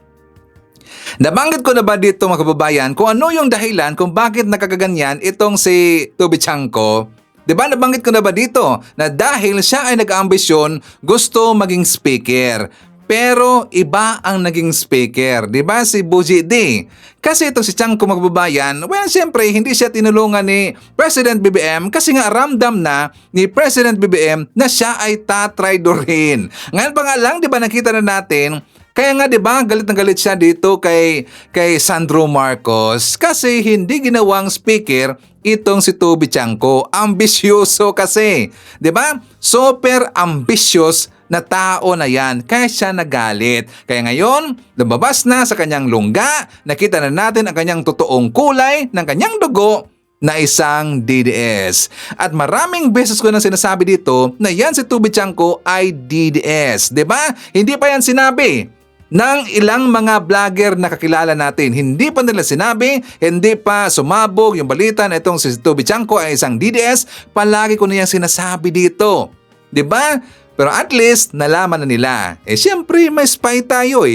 Nabanggit ko na ba dito, mga kababayan, kung ano yung dahilan kung bakit nakakaganyan itong si Toby Chanko? Diba nabanggit ko na ba dito na dahil siya ay nag-ambisyon, gusto maging speaker. Pero iba ang naging speaker, di ba? Si Buji D. Kasi ito si Chanko, mga kababayan, well, siyempre, hindi siya tinulungan ni President BBM kasi nga ramdam na ni President BBM na siya ay tatraidorin. Ngayon pa nga lang, di ba, nakita na natin, kaya nga, di ba, galit na galit siya dito kay Sandro Marcos kasi hindi ginawang speaker itong si Toby Chanko. Ambisyoso kasi, di ba? Super ambitious na tao na yan, kaya siya nagalit. Kaya ngayon, lumabas na sa kanyang lungga, nakita na natin ang kanyang totoong kulay ng kanyang dugo na isang DDS. At maraming beses ko na sinasabi dito na yan si Toby Chanko ay DDS. 'Di ba? Hindi pa yan sinabi ng ilang mga vlogger na kakilala natin. Hindi pa nila sinabi, hindi pa sumabog yung balita na itong si Toby Chanko ay isang DDS. Palagi ko na yung sinasabi dito. 'Di ba? Pero at least, nalaman na nila. Siyempre, may spy tayo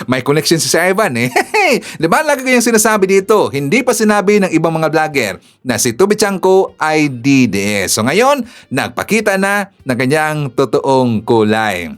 may connection si Ivan Diba, lagi ko yung sinasabi dito. Hindi pa sinabi ng ibang mga vlogger na si Toby Chanko ay DDS. So ngayon, nagpakita na ng kanyang totoong kulay.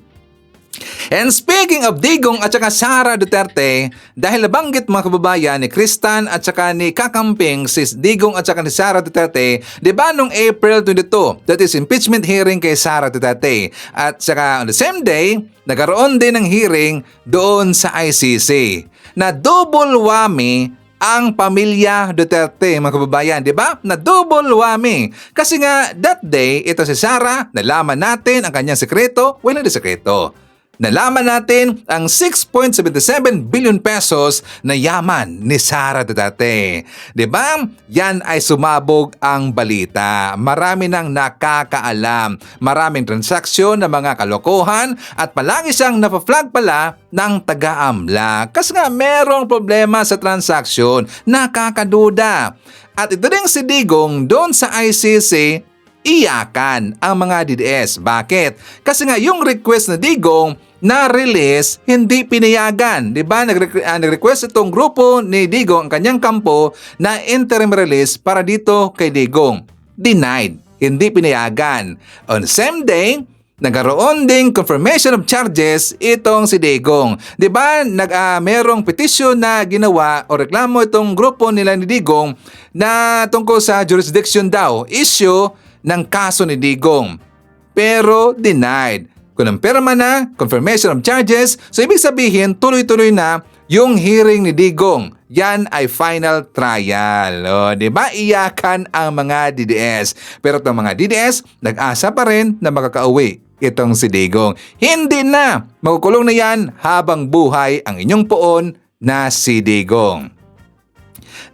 And speaking of Digong at saka Sara Duterte, dahil nabanggit mga kababayan ni Kristan at saka ni Kakamping si Digong at saka ni Sara Duterte, di ba nung April 22, that is impeachment hearing kay Sara Duterte. At saka on the same day, nagkaroon din ng hearing doon sa ICC na double whammy ang pamilya Duterte, mga kababayan, di ba? Na double whammy. Kasi nga, that day, ito si Sara, nalaman natin ang kanyang sekreto, hindi sekreto. Nalaman natin ang 6.77 billion pesos na yaman ni Sara Duterte. 'Di ba? Yan ay sumabog ang balita. Marami nang nakakaalam. Maraming transaksyon na mga kalokohan at palagi siyang napaflag pala ng taga-AMLA. Kasi nga merong problema sa transaksyon. Nakakaduda. At ito rin si Digong doon sa ICC, iyakan ang mga DDS. Bakit? Kasi nga yung request na Digong na release, hindi pinayagan. Diba? Nag-request itong grupo ni Digong, ang kanyang kampo, na interim release para dito kay Digong. Denied. Hindi pinayagan. On the same day, nagkaroon ding confirmation of charges itong si Digong. Diba? Merong petition na ginawa o reklamo itong grupo nila ni Digong na tungkol sa jurisdiction daw, issue ng kaso ni Digong. Pero denied. Kinumpirma na, confirmation of charges, so ibig sabihin tuloy-tuloy na yung hearing ni Digong. Yan ay final trial. Diba? Iyakan ang mga DDS. Pero itong mga DDS, nag-asa pa rin na makakauwi itong si Digong. Hindi na! Makukulong na yan habang buhay ang inyong poon na si Digong.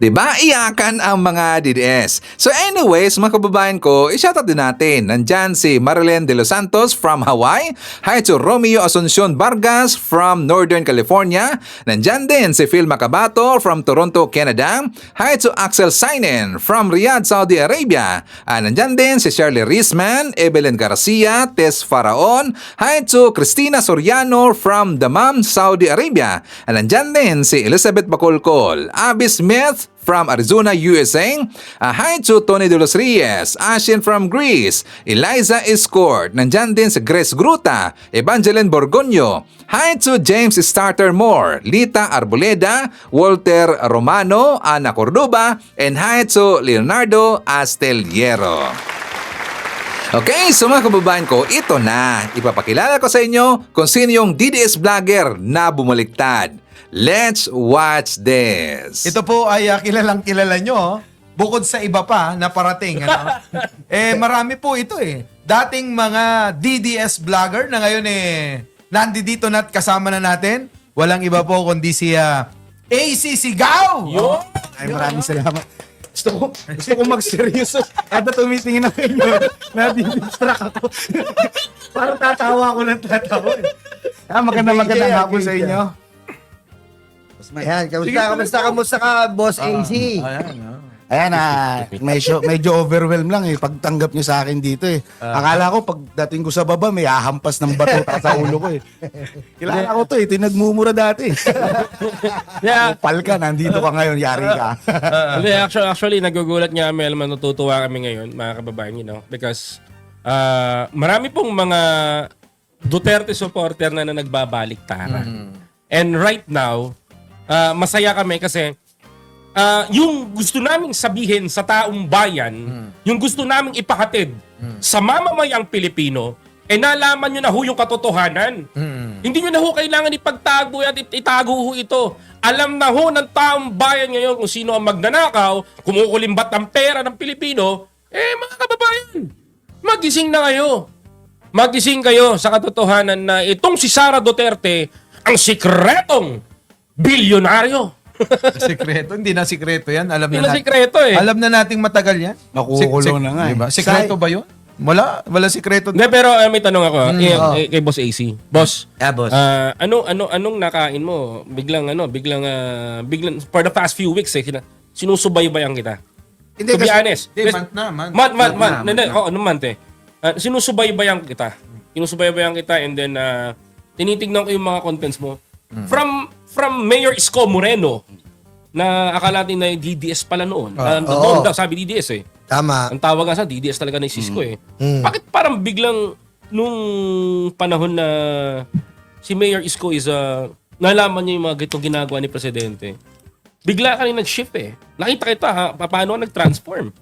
Diba? Iyakan ang mga DDS. So anyways, mga kababayan ko, i-shoutout din natin. Nandyan si Marilyn De Los Santos from Hawaii. Hi to Romeo Asuncion Vargas from Northern California. Nandyan din si Phil Macabato from Toronto, Canada. Hi to Axel Sainen from Riyadh, Saudi Arabia. Nandyan din si Shirley Risman, Evelyn Garcia, Tess Faraon. Hi to Cristina Soriano from Dammam, Saudi Arabia. Nandyan din si Elizabeth Bacolcol, Abby Smith from Arizona, USA. Hi to Tony De Los Reyes, Ashin from Greece, Eliza Escort, nandyan din si Grace Gruta, Evangeline Borgonio. Hi to James Starter Moore, Lita Arboleda, Walter Romano, Ana Cordoba, and hi to Leonardo Asteliero. Okay, so mga kababayan ko, ito na. Ipapakilala ko sa inyo kung sino yung DDS vlogger na bumaliktad. Let's watch this. Ito po ay kilalang kilala nyo. Bukod sa iba pa na parating. Ano? Marami po ito Dating mga DDS vlogger na ngayon nandito na at kasama na natin. Walang iba po kundi si AC Sigaw. Ay, maraming salamat. Gusto ko mag-seryoso. Kada tumitingin ako inyo, nadi-distract ako. Parang tatawa ako ng tatawa. Magandang hapon sa inyo. Ayan, kamusta ka, Boss AC? Ayan, medyo overwhelmed lang pagtanggap niyo sa akin dito Akala ko pagdating ko sa baba, may ahampas ng bato sa ulo ko Kilala ko to tinagmumura dati. Upal ka, nandito ka ngayon, yari ka. Actually, nagugulat nga kami, natutuwa kami ngayon, mga kababayan, because marami pong mga Duterte supporter na nagbabalik-taran. And right now, masaya kami kasi yung gusto naming sabihin sa taong bayan, yung gusto naming ipahatid sa mamamayang Pilipino, nalaman nyo na yung katotohanan. Hindi nyo na kailangan ipagtago at itago ito. Alam na ng taong bayan ngayon kung sino ang magnanakaw, kumukulimbat ng pera ng Pilipino. Mga kababayan, magising na kayo. Magising kayo sa katotohanan na itong si Sara Duterte ang sikretong bilyonaryo. Sikreto? Hindi na sikreto yan. Alam Hindi na sikreto Alam na nating matagal yan. Nakukulong na nga Diba? Sikreto ba yun? Wala sikreto. Hindi, pero may tanong ako kay Boss AC. Boss, boss. anong nakain mo? Biglang for the past few weeks sinusubaybayan kita. Hindi, To be kasi- honest. Hindi, month. Hindi, anong month eh? Sinusubaybayan kita. Sinusubaybayan kita and then tinitignan ko yung mga contents mo. From Mayor Isko Moreno na akala natin na DDS pala noon. Noon daw, sabi DDS eh. Tama. Ang tawag nga sa DDS talaga ni Cisco eh. Bakit parang biglang nung panahon na si Mayor Isko is nalaman niya yung mga gitong ginagawa ni Presidente, bigla ka rin nag-shift eh. Nakita kita paano nag-transform.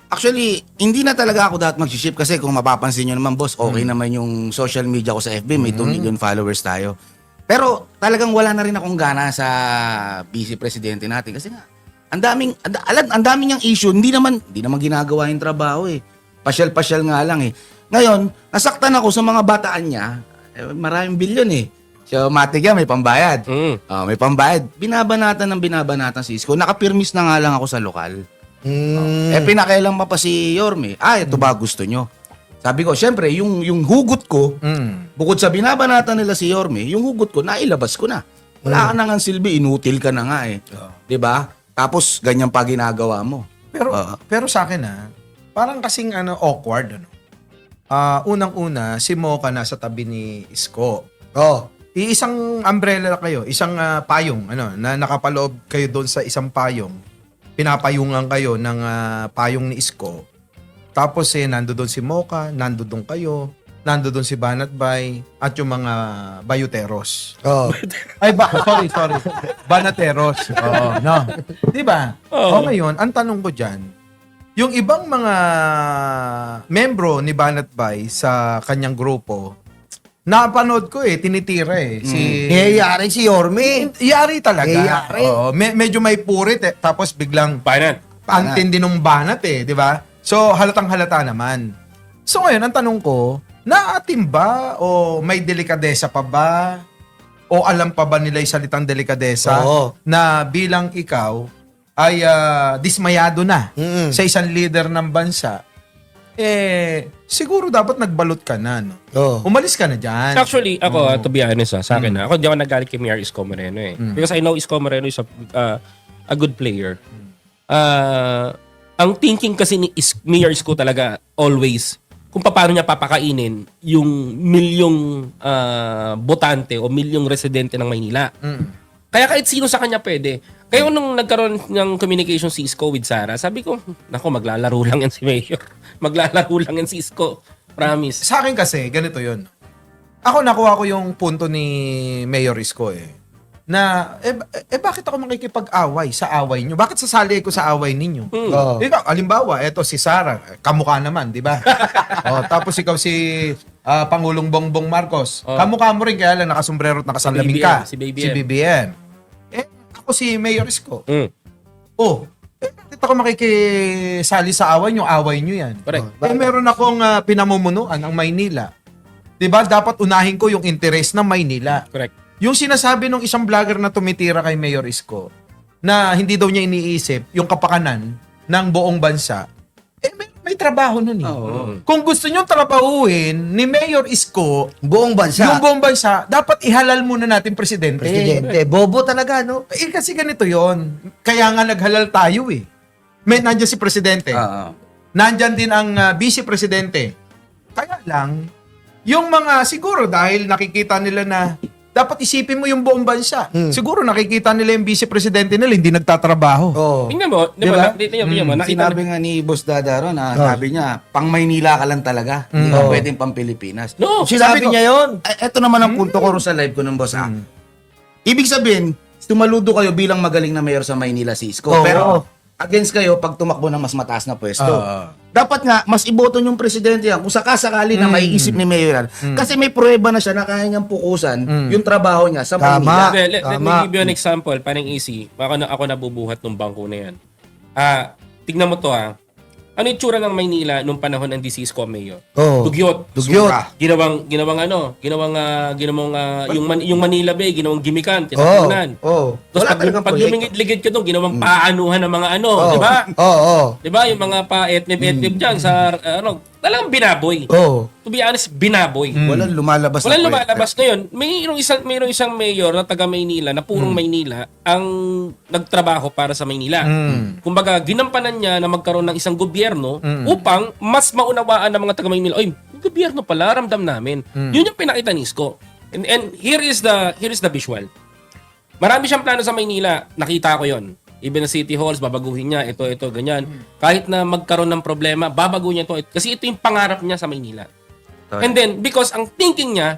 Actually, hindi na talaga ako dapat mag-ship kasi kung mapapansin nyo naman, boss, okay naman yung social media ko sa FB. May 2 million followers tayo. Pero talagang wala na rin akong gana sa vice presidente natin. Kasi nga, ang daming niyang issue. Hindi naman ginagawa yung trabaho eh. Pasyal-pasyal nga lang eh. Ngayon, nasaktan ako sa mga bataan niya. Maraming bilyon eh. So, matik yan, may pambayad. May pambayad. Binabanatan si Isko. Nakapirmis na nga lang ako sa lokal. Pinakailan pa si Yorme. Ito ba gusto nyo? Sabi ko, syempre, yung hugot ko, bukod sa binabanatan nila si Yorme, yung hugot ko, nailabas ko na. Wala ka na nga silbi, inutil ka na nga eh. Diba? Tapos, ganyan pa ginagawa mo. Pero sa akin parang kasing awkward. Unang-una, si Mocha nasa tabi ni Isko. Isang umbrella kayo, isang payong, na nakapaloob kayo doon sa isang payong. Pinapayungan kayo ng payong ni Isko. Tapos nando doon si Mocha, nando doon kayo, nando doon si Banatbay, at yung mga bayuteros. Sorry. Banateros. No. Diba? Ngayon, ang tanong ko dyan, yung ibang mga membro ni Banatbay sa kanyang grupo, napanood ko tinitira Yari si Yorme. Yari talaga. Yari. Medyo may purit tapos biglang antindi nung banat di ba? So, halatang halata naman. So, ngayon, ang tanong ko, naatim ba o may delikadesa pa ba? O alam pa ba nila yung salitang delikadesa na bilang ikaw ay dismayado na sa isang leader ng bansa? Siguro dapat nagbalot ka na, no? Umalis ka na dyan. Actually, ako, to be honest, sa akin ako hindi ako nagalit kay Mayor Isko Moreno eh. Because I know Isko Moreno is a good player. Ang thinking kasi ni Mayor Isko talaga, always, kung paano niya papakainin yung milyong botante o milyong residente ng Maynila. Kaya kahit sino sa kanya pwede. Kaya nung nagkaroon ng communication si Isko with Sara, sabi ko, nako, maglalaro lang yan si Mayor. Maglalaro lang yan si Isko. Promise. Sa akin kasi, ganito yun. Ako nakuha ko yung punto ni Mayor Isko na, bakit ako makikipag-away sa away nyo? Bakit sasali ko sa away ninyo? Ikaw, alimbawa, eto si Sara, kamukha naman, di ba? Tapos ikaw si Pangulong Bongbong Marcos. Kamukha mo rin, kaya lang nakasombrero at nakasalamin ka. Si BBM. Si BBM. Ako si Mayor Isko. Bakit ako makikisali sa away nyo? Away nyo yan. Correct. Meron akong pinamumunuan ang Maynila. Diba? Dapat unahin ko yung interest ng Maynila. Correct. Yung sinasabi ng isang vlogger na tumitira kay Mayor Isko na hindi daw niya iniisip yung kapakanan ng buong bansa, may trabaho nun Kung gusto nyo trabahuin ni Mayor Isko Buong bansa. yung buong bansa, dapat ihalal muna natin presidente. Bobo talaga, no? Kasi ganito yon. Kaya nga naghalal tayo Nandiyan si presidente. Nandyan din ang vice presidente. Kaya lang, yung mga siguro dahil nakikita nila na dapat isipin mo yung buong bansa. Siguro nakikita nila yung vice presidente nila hindi nagtatrabaho. Tingnan mo, di ba? Sinabi nga ni Boss Dada ron, sabi niya, pang Maynila ka lang talaga. Hindi ka pwedeng pang Pilipinas. No, sinabi niya yun. Ito naman ang punto ko ron sa live ko ng boss. Ibig sabihin, tumaludo kayo bilang magaling na mayor sa Maynila si Isko. Pero against kayo pag tumakbo ng mas mataas na pwesto. Dapat nga, mas iboto yung presidente yan kung sakasakali na maiisip ni Mayor yan. Kasi may pruweba na siya na kaya niyang pukusan yung trabaho niya sa Maynila. Let me give you an example. Parang easy. Ako nabubuhat ng bangko na yan. Tignan mo to Ano yung tsura ng Maynila nung panahon ng DC Isko Mayor? Oh. Dugyot. Dugyot. Ginawang yung Manila Bay, ginawang gimikan, tinapunan. Tapos pag lumingid-ligid ka doon, ginawang paanuhan ng mga di ba? Di ba? Yung mga pa-etnip-etnip dyan sa, talagang binaboy. To be honest, binaboy. Walang lumalabas Walang lumalabas ngayon. Mayroong isang mayor na taga Maynila na purong Maynila ang nagtrabaho para sa Maynila. Kumbaga, ginampanan niya na magkaroon ng isang gobyerno upang mas maunawaan ng mga taga Maynila, oy, gobyerno pala, ramdam namin. Yun yung pinakita ni Isko. And here is the visual. Marami siyang plano sa Maynila. Nakita ko yon. Even na city halls, babaguhin niya, ito, ganyan. Kahit na magkaroon ng problema, babaguhin niya ito. Kasi ito yung pangarap niya sa Maynila. And then, because ang thinking niya,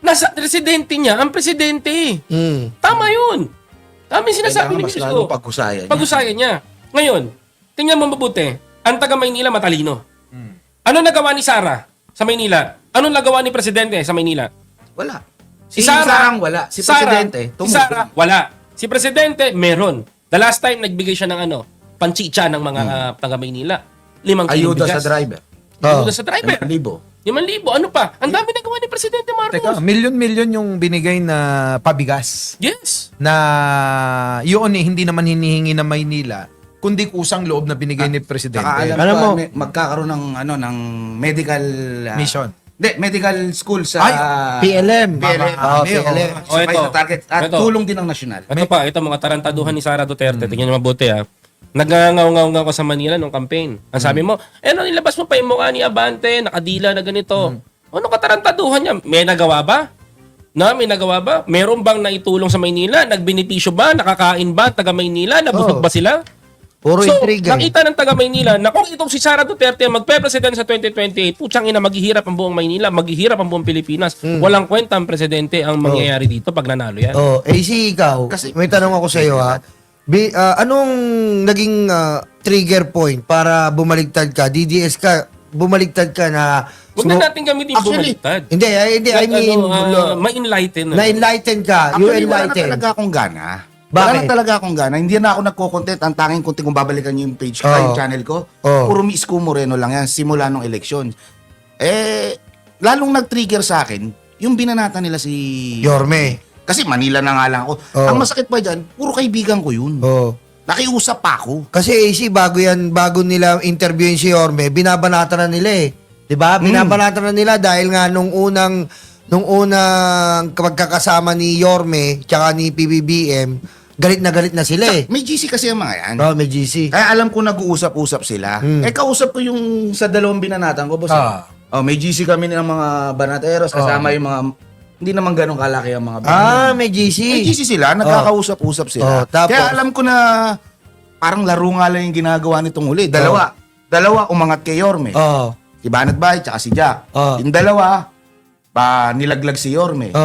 nasa residente niya, ang presidente. Tama yun. Tama yung sinasabi ni Isko. Pag-usayan niya. Ngayon, tingnan mo mabuti. Ang taga Maynila matalino. Ano nagawa ni Sara sa Maynila? Ano nagawa ni presidente sa Maynila? Wala. Si Sara, wala. Si Sara, presidente, si Sara, wala. Si presidente, meron. The last time, nagbigay siya ng panchicha ng mga taga Maynila. 5 kilong Ayuda bigas. sa driver. Ayuda sa driver. 5,000. 5,000. Ano pa? Ang dami nagawa ni Presidente Marcos. Teka, milyon-milyon yung binigay na pabigas. Yes. Na yun hindi naman hinihingi ng Maynila, kundi kusang loob na binigay ni Presidente. Alam mo, magkakaroon ng medical mission. Hindi, medical school sa PLM. PLM. Ito. Sa target. At Ito. tulong din ng nasyonal. Ito mga tarantaduhan ni Sara Duterte. Tingnan niyo mabuti Nagngangaw-ngaw ko sa Manila nung campaign. Ang sabi mo, nilabas mo pa yung mukha ni Abante, nakadila na ganito. Ano katarantaduhan niya? May nagawa ba? May nagawa ba? Meron bang naitulong sa Maynila? Nagbenepisyo ba? Nakakain ba? Taga Maynila? Nabusog ba sila? Puro intriga. Nakita ng taga Maynila na kung itong si Sara Duterte magpe-president sa 2028, putsang ina, maghihirap ang buong Maynila, maghihirap ang buong Pilipinas. Walang kwenta ang presidente ang mangyayari dito pag nanalo yan. AC, ikaw, may tanong ako sa iyo ha. Anong naging trigger point para bumaligtad ka? DDS ka, bumaligtad ka na... Huwag na natin gamitin bumaliktad. Hindi, I mean... ma-enlighten. Na-enlighten ka. Actually, wala na talaga akong gana. Wala na talaga akong gana. Hindi na ako nagko-content. Ang tanging kunti kung babalikan niyo yung page ko, yung channel ko. Puro Isko Moreno lang yan, simula nung eleksyon. Lalong nag-trigger sa akin, yung binanata nila si... Yorme. Kasi Manila na nga lang ako. Ang masakit pa dyan, puro kaibigan ko yun. Nakiusap pa ako. Kasi AC, bago nila interviewin si Yorme, binabanata na nila eh. 'Di ba? Binabanata na nila dahil nga nung unang pagkakasama ni Yorme tsaka ni PBBM, galit na sila eh. May GC kasi ang mga yan. May GC. Kaya alam ko nag-uusap-usap sila. Kausap ko yung sa dalawang binanatan ko, boss. May GC kami ng mga banateros, kasama yung mga, hindi naman ganun kalaki ang mga banat. May GC. May GC sila, nagkakausap-usap sila. Tapos, kaya alam ko na parang laro nga lang yung ginagawa nitong huli. Dalawa umangat kay Yorme. Si Banat Bay, tsaka si Jack. Yung dalawa, nilaglag si Yorme.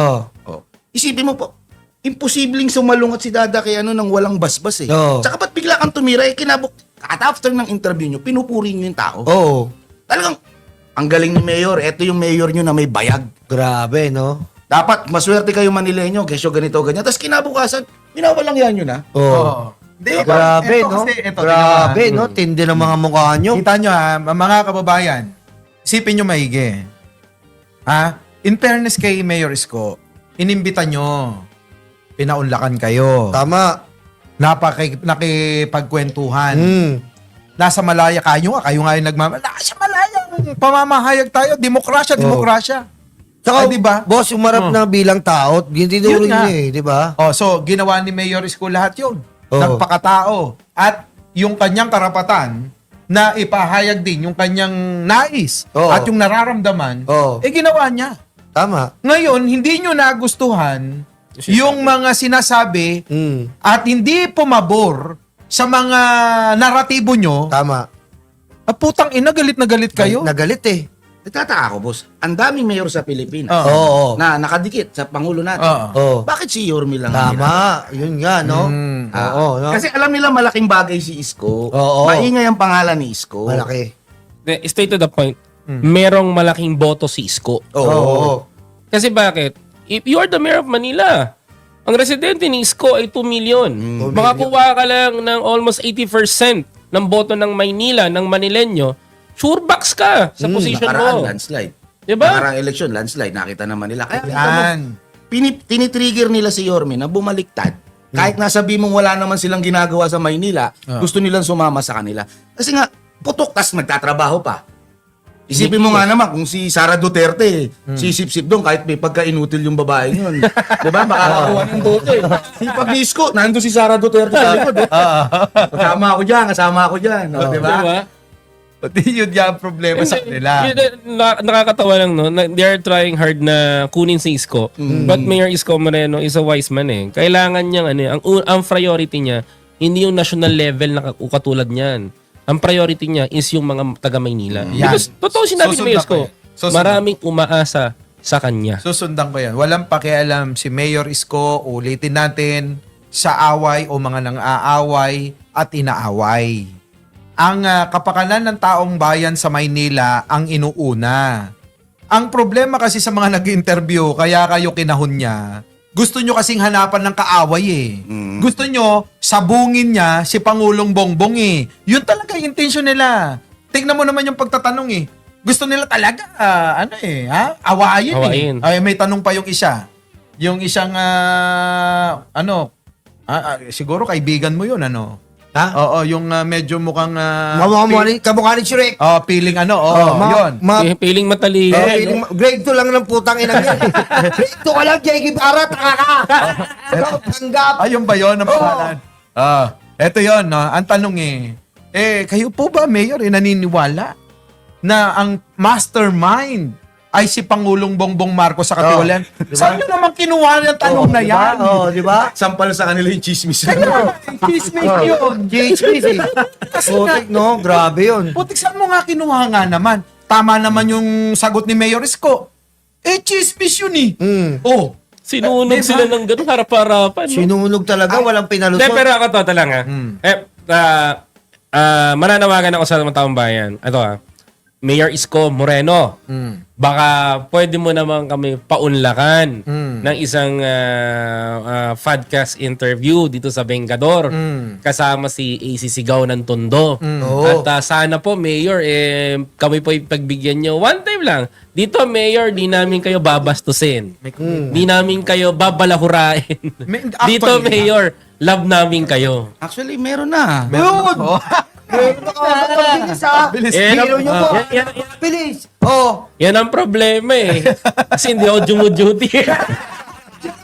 Isipin mo po, imposibleng sumalungat si Dada kay nang walang basbas eh. Tsaka ba't bigla kang tumira at after ng interview nyo, pinupuri nyo yung tao. Talagang, ang galing ni Mayor, eto yung Mayor nyo na may bayag. Grabe, no? Dapat, maswerte kayo Manileño, kesyo ganito, ganyan. Tapos kinabukasan, binawalang yan yun ha. Grabe, no? Grabe, no? Tindi ng mga mukha nyo. Kita nyo mga kababayan, isipin nyo maigi. In fairness kay Mayor Isko, inimbita nyo, pinaunlakan kayo. Tama. Nakipagkwentuhan. Nasa Malaya kayo nga yung nasa Malaya, pamamahayag tayo, demokrasya. Saka, diba? Boss, umarap na bilang tao, gintinuring niya eh, di ba? So, ginawa ni Mayor Isko lahat yun. Nagpakatao. At yung kanyang karapatan na ipahayag din yung kanyang nais at yung nararamdaman, ginawa niya. Tama. Ngayon, hindi nyo nagustuhan yung mga sinasabi at hindi pumabor sa mga naratibo nyo. Tama. Putang ina, galit na galit kayo. Nagalit eh. Nagtataka ako, boss. Ang daming mayor sa Pilipinas na nakadikit sa Pangulo natin. Bakit si Yorme lang? Tama. Yun nga, no? No? Kasi alam nila malaking bagay si Isko. Maingay ang pangalan ni Isko. Malaki. Stay to the point. Merong malaking boto si Isko. Kasi bakit? If you are the mayor of Manila, ang residente ni Isko ay 2 million. Makakuha ka lang ng almost 80% ng boto ng Maynila, ng Manileño, sure box ka sa position nakaraan, mo. landslide. Diba? Nakarang election, landslide. Nakita naman nila. Kaya Yan. tinitrigger nila si Yorme na bumaliktad. Kahit nasabi mong wala naman silang ginagawa sa Maynila, gusto nilang sumama sa kanila. Kasi nga, putok, tas nagtatrabaho pa. Isipin mo nga naman kung si Sara Duterte, sisip-sip doon kahit may pagka-inutil yung babae yun. Diba? Makakakuha ng boto eh. Si Pagisco, nandun si Sara Duterte sa likod. Kasama ako dyan. No, diba? Diba? Pati yun yung problema sa kanila. Nakakatawa lang, no? They are trying hard na kunin si Isko. But Mayor Isko Moreno is a wise man eh. Kailangan niyang, ang priority niya, hindi yung national level na katulad niyan. Ang priority niya is yung mga taga Maynila. Because totoo sinabi ni Mayor Isko, maraming umaasa sa kanya. Susundan ko yan. Walang pakialam si Mayor Isko, ulitin natin, sa away o mga nang-aaway at inaaway. Ang kapakanan ng taong bayan sa Maynila ang inuuna. Ang problema kasi sa mga nag-interview, kaya kayo kinahon niya, gusto nyo kasing hanapan ng kaaway eh. Gusto nyo sabungin niya si Pangulong Bongbong eh. Yun talaga yung intention nila. Tignan mo naman yung pagtatanong eh. Gusto nila talaga, awayin. Ay, may tanong pa yung isa. Yung isang, siguro kaibigan mo yun, Ha? Oo, yung medyo mukhang... Kamukha ni Shrek. Piling yun. Piling matalino. Grade 2 lang ng putang inang yan. Grade 2 ka lang, Jay Guevara, taka ka. Tanggap. Ayun ba yun ang pangalan? Eto yun, no? Ang tanong kayo po ba, Mayor, naniniwala na ang mastermind ay si Pangulong Bongbong Marcos sa Katiwalan? Saan nyo naman kinuha yung tanong na yan? Di ba? Sampal sa kanila yung chismis. Chismis yun. Chismis eh. Putik, no? Grabe yun. Putik, saan mo nga kinuha nga naman? Tama naman yung sagot ni Mayor Isko. Chismis yun eh. Sinunog sila ng gano'ng harap-harapan. No? Sinunog talaga, walang pinalusot. Pero ako to lang mananawagan ako sa mga taong bayan. Ito Mayor Isko Moreno, baka pwede mo naman kami paunlakan ng isang podcast interview dito sa Bengador kasama si AC Sigaw ng Tondo. At sana po, Mayor, kami po ipagbigyan nyo one time lang. Dito, Mayor, di namin kayo babastusin. Di namin kayo babalahurain. Dito, Mayor, love namin kayo. Actually, meron na. Meron. Bilis. Bilis. Yan ang problema eh. Kasi hindi ako duty.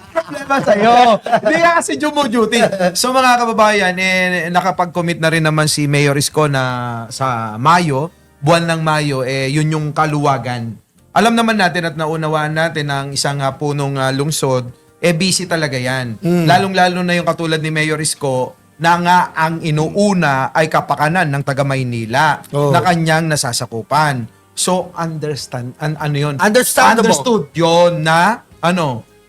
Problema sa'yo. Hindi nga kasi duty. So mga kababayan, nakapag-commit na rin naman si Mayor Isko na sa Mayo, buwan ng Mayo, yun yung kaluwagan. Alam naman natin at naunawaan natin ng isang punong lungsod, busy talaga yan. Lalong-lalo na yung katulad ni Mayor Isko, na nga ang inuuna ay kapakanan ng taga Maynila na kanyang nasasakupan. So yun? Understandable. Understood yun na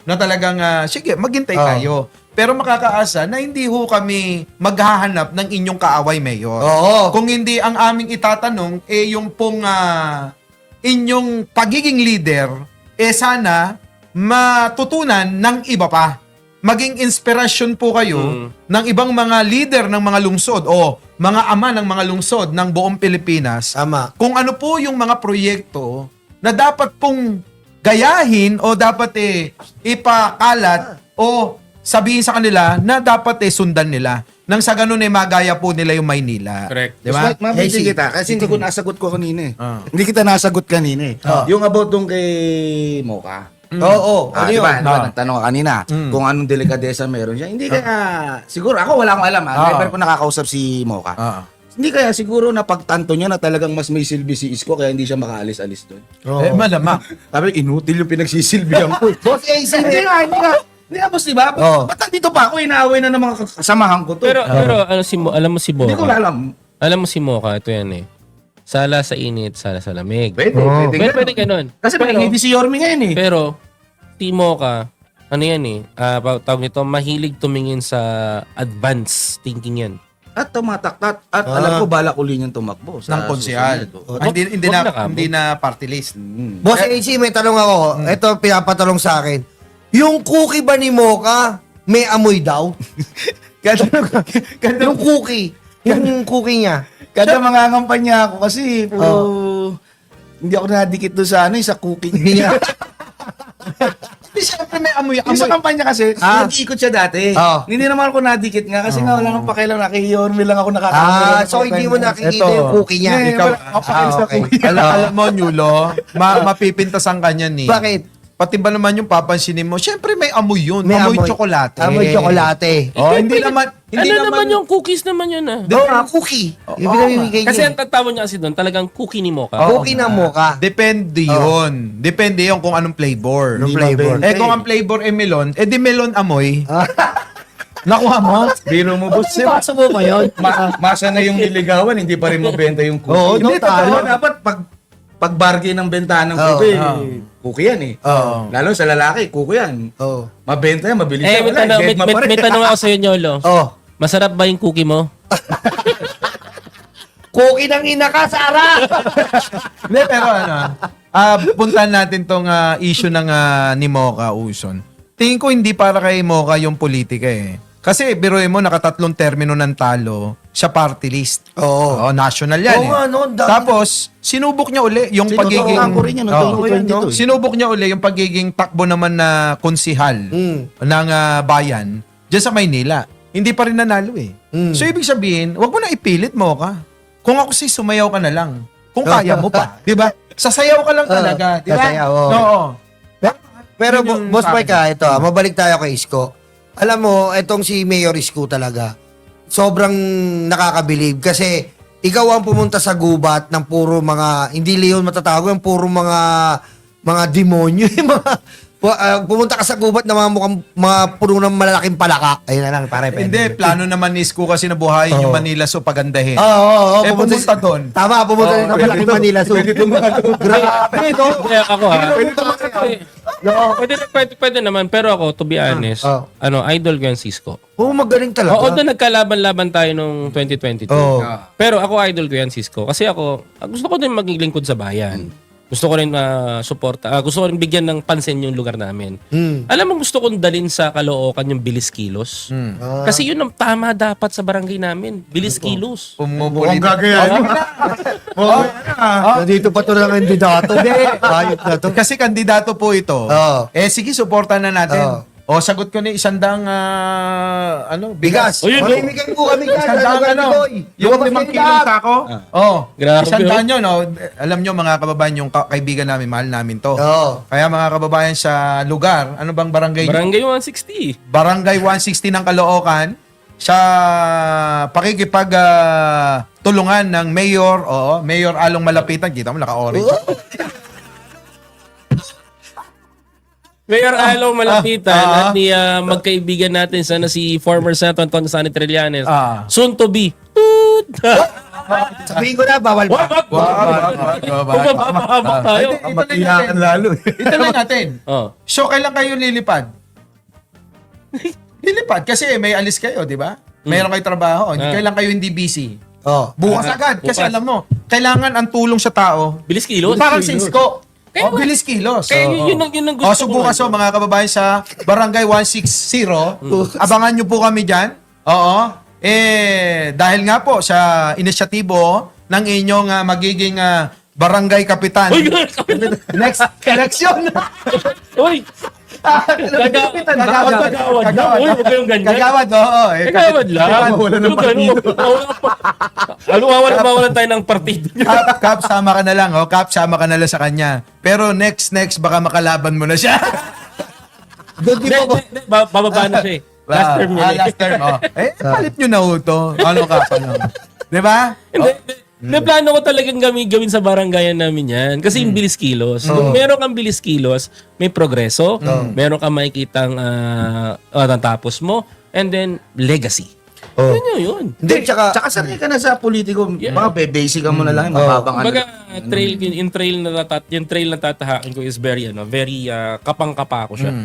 na talagang sige, maghintay kayo. Pero makakaasa na hindi ho kami maghahanap ng inyong kaaway, Mayor. Kung hindi ang aming itatanong yung pong inyong pagiging leader sana matutunan ng iba pa. Maging inspirasyon po kayo ng ibang mga leader ng mga lungsod o mga ama ng mga lungsod ng buong Pilipinas. Kung ano po yung mga proyekto na dapat pong gayahin o dapat ipakalat o sabihin sa kanila na dapat sundan nila. Nang sa ganun magaya po nila yung Maynila. Correct. Diba? Mabisi kita kasi hindi ko nasagot ko kanina Hindi kita nasagot kanina Yung about doon kay Mocha. Ano yun? Diba, nagtanong ka kanina kung anong delikadesa meron siya. Hindi kaya, siguro ako wala akong alam. Never ko nakakausap si Mocha. Hindi kaya siguro napagtanto niya na talagang mas may silbi si Isko kaya hindi siya makaalis-alis doon. Malamang. Sabi, inutil yung pinagsisilbihan ko. Boss AC, Hindi nga, boss, diba? Ba't dito pa ako? Inaaway na ng mga kasamahan ko to. Pero alam mo si Mocha. Hindi ko alam. Alam mo si Mocha, ito yan Sala sa init, sala sa lamig. Pwede ganun. Kasi hindi si Yorme ngayon Pero, si Mocha, tawag nito, mahilig tumingin sa advanced thinking yan. At tumataktat. At alam ko, balak uli niyang tumakbo. Ng konsyal. Hindi na party list. Boss AC, may tanong ako. Ito, pinapatanong sa akin. Yung cookie ba ni Mocha, may amoy daw? Yung cookie. Yung cookie niya. Kada mangangampanya ako kasi hindi ako nadikit doon sa sa cooking niya. Hindi, syempre may amoy. Yung sa kampanya kasi, nag-iikot siya dati. Hindi naman ako nadikit nga kasi nga wala nang pakialam, nakiyorme lang ako nakakamera. So hindi mo nakikita yung cookie niya. Ikaw, alam mo, Nyulo, mapipintasan ka niyan eh. Bakit? Pati ba naman yung papansinin mo, syempre may amoy yun. May amoy amoy. tsokolate. Amoy tsokolate. Hindi naman. Hindi naman yung cookies naman yun cookie. Yung pinamimigay Kasi niya. ang tatawag niya kasi doon, talagang cookie ni Mocha. Cookie na mocha. Depende yun. Depende yun kung anong flavor. Anong flavor? Kung ang flavor ay melon, di melon amoy. Nakuha mo? Biro mo, boss. Paso mo ba yun? Masa na yung niligawan, hindi pa rin mabenta yung cookie. Oo, Hindi, totoo. dapat pag bargain ng bentahan ng cookie, cookie yan eh. Lalo sa lalaki, cookie yan. Mabenta yan, mabilis yan. Wala, may tanong ako sa'yo, Nyolo. Masarap ba yung cookie mo? Cookie ng ina ka, Sara! Hindi, pero puntahan natin tong issue ng ni Mocha Uson. Tingin ko hindi para kay Mocha yung politika eh. Kasi biruin mo, nakatatlong termino ng talo sa party list. Oo. National yan Tapos, sinubok niya uli yung pagiging... Sinubok niya uli yung pagiging takbo naman na konsihal ng bayan dyan sa Maynila. Hindi pa rin nanalo eh. So, ibig sabihin, wag mo na ipilit mo ka. Kung ako sumayaw ka na lang. Kung kaya mo pa. Diba? Sasayaw ka lang talaga. Diba? Sasayaw, Oo. Pero Yun yung Boss sa akin. Mike, ito, mabalik tayo kay Isko. Alam mo, itong si Mayor Isko talaga, sobrang nakakabilib kasi ikaw ang pumunta sa gubat ng puro mga, hindi leon matatawag, yung puro mga demonyo, yung mga, pumunta ka sa gubat ng mga mukhang, mga puno ng malalaking palaka. Ayun na lang, pare. Hindi, plano naman ni Isko kasi nabuhayin yung Manila so pagandahin. Oo, pumunta doon. Tama, pumunta rin ng malaking Manila. So, grabe, no? Kaya ako Pwede naman, pero ako, to be honest, idol ko yung Cisco. Oo, magaling talaga. Oo, doon nagkalaban-laban tayo nung 2022. Pero ako, idol ko yan, Cisco. Kasi ako, gusto ko din maging lingkod sa bayan. Gusto ko rin suporta. Gusto ko rin bigyan ng pansin yung lugar namin. Alam mo, gusto kong dalin sa Caloocan yung bilis kilos. Kasi yun ang tama dapat sa barangay namin. Bilis kilos. Mukhang gagayahin mo na. Nandito pa ito ng kandidato. Ayot na to. Kasi kandidato po ito. Sige, suportahan na natin. Sagot ko ni isandang bigas. Bigas. Mamimigay po kami dyan. Yung 5 kilong sako. Grabe. Isandaan yun. Alam nyo mga kababayan, yung kaibigan namin, mahal namin to. Kaya mga kababayan sa lugar, ano bang barangay nyo? Barangay 160. Barangay 160 ng Caloocan, sa pakikipag tulungan ng Mayor, Mayor Along Malapitan. Kita mo, naka-orange. Mayor Along Malapitan at ni magkaibigan natin sana si former Senator Antonio Sani Trillanes. Soon to be. Sabihin ko na, bawal pa. Bumababa tayo. Matiyakan lalo. Ituloy natin. So, kailan kayo lilipad? Lilipad. Kasi may alis kayo, di ba? Mayroon kayo trabaho. Kailan kayo hindi busy? Bukas agad. Kasi alam mo, kailangan ang tulong sa tao. Bilis kilos. Parang Cisco. Bilis kilos. Yun ang gusto ko. Bukas mga kababayan sa Barangay 160. Abangan nyo po kami dyan. Dahil nga po sa inisyatibo ng inyong magiging barangay kapitan. Next election. Uy! Kagawad. Uy, huwag kayong ganyan. Kagawad, oo. Kagawad lang. Wala ng partido. Mawalan tayo ng partido. Kap, sama ka na lang. Kap, sama ka na lang sa kanya. Pero next, baka makalaban mo na siya. Bababa na siya eh. Last term niya. Last term, palit nyo na ito. Ano ka pa naman? Diba? Hindi, plano ko talagang gawin sa barangayan namin yan. Kasi yung bilis kilos. Kung meron kang bilis kilos, may progreso. Meron kang makikitang natapos mo. And then, legacy. Yun. Hindi, tsaka sanay ka na sa politiko. Mga basic ka mo na lang. Mababang Kumbaga, yung trail na tatahakin ko is very kapang-kapa ko siya.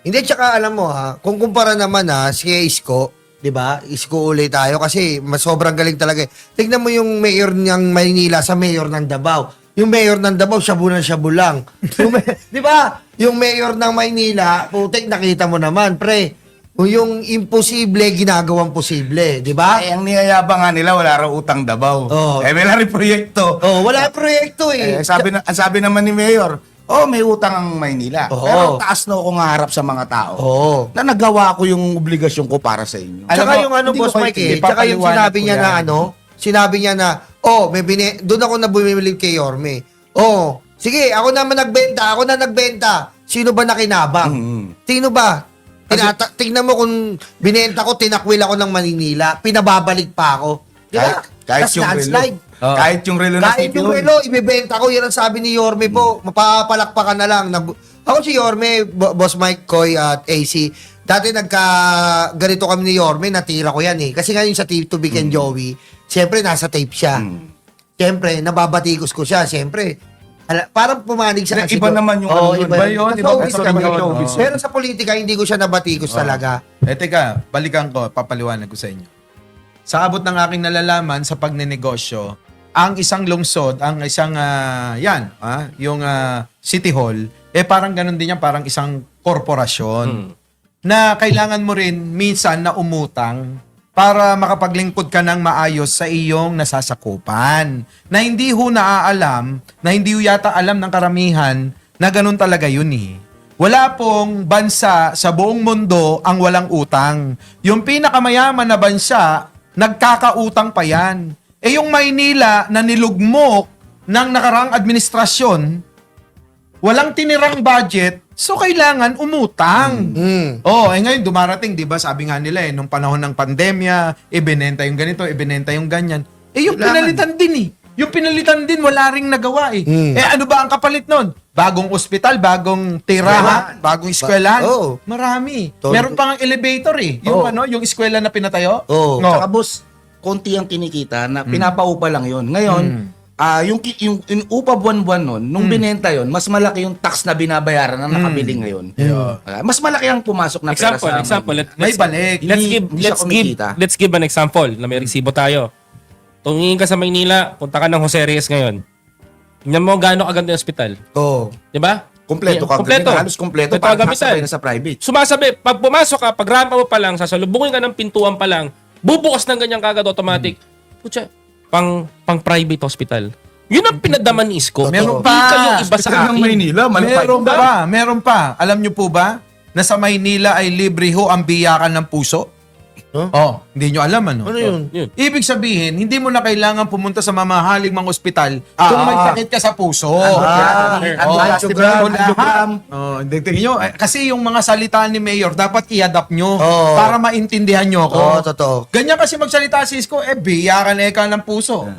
Hindi, tsaka alam mo kung kumpara naman si Isko, di ba? Isko ulit tayo kasi mas sobrang galing talaga. Tignan mo yung mayor ng Maynila sa mayor ng Davao. Yung mayor ng Davao, shabu ng shabu lang. Di ba? Yung mayor ng Maynila, putik, nakita mo naman, pre. yung imposible, ginagawang posible, di ba? Eh, ang niyayabang nga nila, wala raw utang Davao. Wala rin proyekto. Wala proyekto eh. Ang sabi naman ni Mayor, may utang ang Maynila. Pero taas na ako harap sa mga tao. Na nagawa ko yung obligasyon ko para sa inyo. Tsaka yung Boss Mike tsaka yung sinabi niya na sinabi niya na, doon ako na bumibili kay Yorme. Sige, ako na nagbenta. Sino ba nakinabang? Sino ba? Tingnan mo kung binenta ko, tinakwil ako ng Maynila, pinababalik pa ako. Diba? Kahit Tas yung landslide. relo. Kahit yung relo na Kahit yung relo, ibebenta ko. Yan ang sabi ni Yorme po. Mapapalakpakan na lang. Ako si Yorme, Boss Mike, Koy, at AC. Dati ganito kami ni Yorme, natira ko yan eh. Kasi ngayon sa Tito Vic and Joey, siyempre nasa tape siya. Siyempre, nababatikos ko siya. Siyempre, parang pumanig siya kasi. Iba naman yung iba yun. Iba yun. Pero sa politika, hindi ko siya nabatikos talaga. Teka, balikan ko, papaliwanag ko sa inyo. Sa abot ng aking nalalaman sa pagnenegosyo, ang isang lungsod, ang isang, yung City Hall, parang ganun din yan, parang isang korporasyon. Na kailangan mo rin minsan na umutang para makapaglingkod ka ng maayos sa iyong nasasakupan. Na hindi ho naaalam, na hindi ho yata alam ng karamihan na ganun talaga yun eh. Wala pong bansa sa buong mundo ang walang utang. Yung pinakamayaman na bansa, nagkakautang pa yan. Yung Maynila na nilugmok ng nakaraang administrasyon, walang tinirang budget, so kailangan umutang. Ngayon dumarating, 'di ba? Sabi nga nila nung panahon ng pandemya, ibinenta yung ganito, ibinenta yung ganyan. Yung pinalitan din Yung pinalitan din wala ring nagawa ano ba ang kapalit nun? Bagong ospital, bagong tirahan, bagong eskwelahan. Marami. Meron pa ng elevator yung eskwela na pinatayo. Saka boss, konti ang kinikita na pinapaupa lang 'yon. Ngayon, yung upa buwan-buwan nun, nung binenta yon, mas malaki yung tax na binabayaran na nakabili ngayon. Mas malaki ang pumasok na pera sa Example, may balik. Let's give an example na may resibo tayo. Tumingin ka sa Maynila, punta ka ng Jose Reyes ngayon. Tingnan mo gaano kaganda yung ospital. Di ba? Kompleto ka. Halos kompleto. Parang sasabay na sa private. Sumasabi, pag pumasok ka, pag rampa mo pa lang, sasalubungin ka ng pintuan pa lang, bubukas ng ganyang kagad automatic. Putya, pang private hospital. Yun ang pinadaman ni Isko. Meron Hindi pa. kayo iba sa akin. Maynila, meron pa. Alam nyo po ba na sa Maynila ay libre ho ang biyakan ng puso? Hindi nyo alam ano? Ano yun? Ibig sabihin, hindi mo na kailangan pumunta sa mamahaling mga ospital kung may sakit ka sa puso. Tingin nyo, kasi yung mga salita ni Mayor, dapat i-adapt nyo para maintindihan nyo ako. Totoo. Ganyan kasi magsalita si Isko, biyakan na eka ng puso.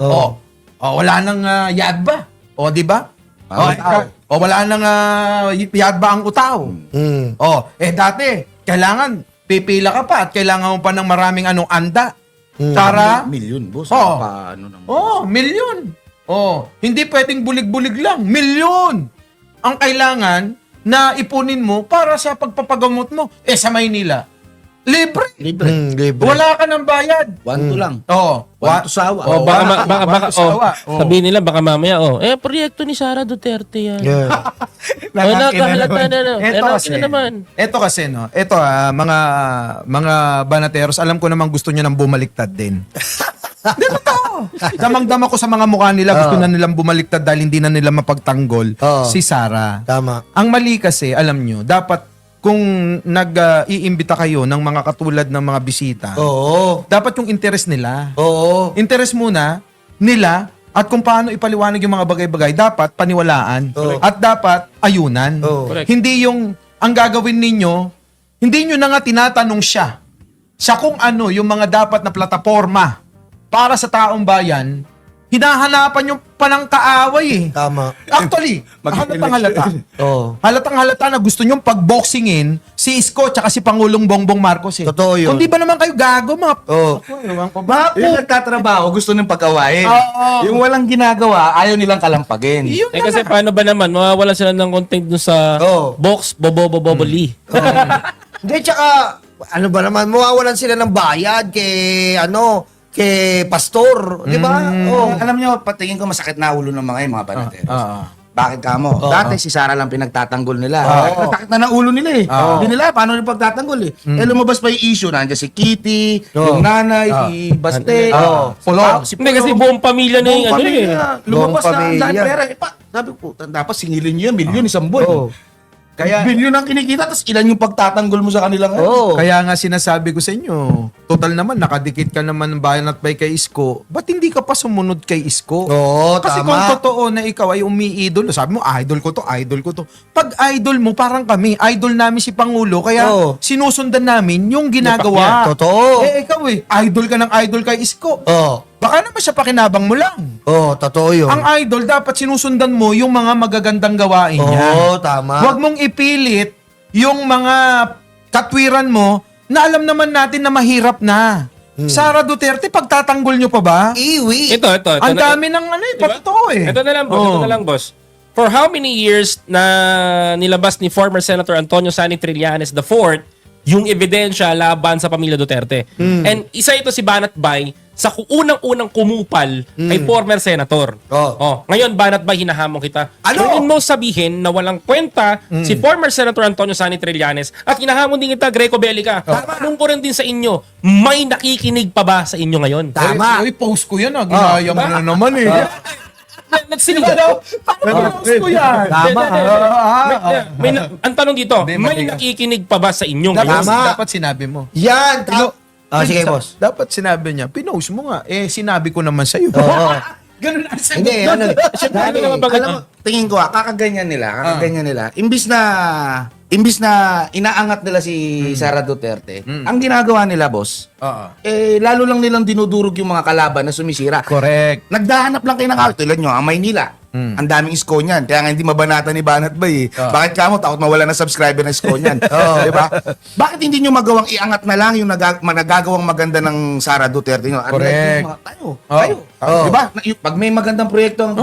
Wala nang yadba. Di ba? Wala nang yadba ang utaw. Dati, kailangan pipila ka pa at kailangan mo pa ng maraming anda. Para milyon, boss. Milyon. Hindi pwedeng bulig-bulig lang. Milyon ang kailangan na ipunin mo para sa pagpapagamot mo. Sa Maynila, libre. Wala ka ng bayad. 1-2 lang. 1 to sawa. Baka sabihin nila baka mamaya proyekto ni Sara Duterte yan. Ito kasi mga banateros, alam ko namang gusto niyo nang bumaliktad din. Totoo. Damang-dama ko sa mga mukha nila, gusto na nilang bumaliktad dahil hindi na nila mapagtanggol si Sara. Tama. Ang mali kasi, alam nyo, dapat kung nag-iimbita kayo ng mga katulad ng mga bisita, dapat yung interest nila. Interest muna nila at kung paano ipaliwanag yung mga bagay-bagay, dapat paniwalaan at dapat ayunan. Hindi yung ang gagawin ninyo, hindi nyo na nga tinatanong siya kung ano yung mga dapat na plataforma para sa taong bayan, hinahanapan yung panangkaaway . Tama. Actually, halatang halata na gusto nyong pagboxingin si Isko tsaka si Pangulong Bongbong Marcos . Totoo yun. Kung di ba naman kayo gago, Yung nagtatrabaho, gusto nang pagkawain. Yung walang ginagawa, ayaw nilang kalampagin. Kasi paano ba naman, mawawalan sila ng content dun sa box, bobo-bobo-li. Hindi, tsaka, ano ba naman, mawawalan sila ng bayad kay pastor, di ba? Alam nyo, patingin ko masakit na ulo ng mga banateros. Bakit ka mo? Dati si Sara lang pinagtatanggol nila. Oo. Takit na ng ulo nila eh. Hindi nila, paano nila pagtatanggol eh. Eh lumabas pa yung issue, nandiyan si Kitty, yung nanay, si Baste, Pulong. si Hindi kasi buong pamilya na yung ano eh. Lumabas Buong na ang dahil pamilya. pera. Eh, sabi ko, dapat singilin nyo yan, milyon isang buwan. Kaya- bilyon ang kinikita, tapos ilan yung pagtatanggol mo sa kanila ngayon? Kaya nga sinasabi ko sa inyo, total naman, nakadikit ka naman ng Bayan at Bay kay Isko, ba't hindi ka pa sumunod kay Isko? Oo, Kasi tama. kung totoo na ikaw ay umiidolo, sabi mo, idol ko to. Pag idol mo, parang kami, idol namin si Pangulo, kaya Oo. sinusundan namin yung ginagawa. Totoo. Eh, ikaw idol ka ng idol kay Isko. Oo. Baka naman siya pakinabang mo lang. Oo, totoo yun. Ang idol, dapat sinusundan mo yung mga magagandang gawain niya. Oo, tama. Huwag mong ipilit yung mga katwiran mo na alam naman natin na mahirap na. Sara Duterte, pagtatanggol nyo pa ba? Iwi. Ito. Ang dami ng patotoo eh. Ito na lang, boss. Ito na lang, boss. For how many years na nilabas ni former Senator Antonio Sani Trillanes IV yung ebidensya laban sa pamilya Duterte? And isa ito si Banat Bay sa unang-unang kumupal ay former senator. Ngayon, Banat Bay, hinahamon kita. Ano? Mo sabihin na walang kwenta si former Senator Antonio Sani Trillanes at hinahamon din kita, Greco Bellica. Tanong ko rin din sa inyo, may nakikinig pa ba sa inyo ngayon? Tama. Uy, post ko yan ginaya mo na naman eh. Nagsinig. Post ko yan. Tama. Ang tanong dito, may nakikinig pa ba sa inyo ngayon? Dapat sinabi mo. Yan. Sige, boss. Dapat sinabi niya, pinost mo nga. Eh, sinabi ko naman sa'yo. Oo. Ganun ang sagot. Hindi, ano. Dati, Alam mo, tingin ko kakaganyan nila. Imbis na inaangat nila si Sara Duterte, ang ginagawa nila, boss, lalo lang nilang dinudurog yung mga kalaban na sumisira. Correct. Nagdahanap lang kayo ng awit. Tulad nyo, ang Maynila. Ang daming isko niyan. Kaya nga hindi mabanata ni Banat Bay. Bakit ka mo? Takot mawala ng subscriber ng isko niyan. Diba? Bakit hindi nyo magawang iangat na lang yung nagagawang maganda ng Sara Duterte? Correct. Tayo. Diba? Pag may magandang proyekto ang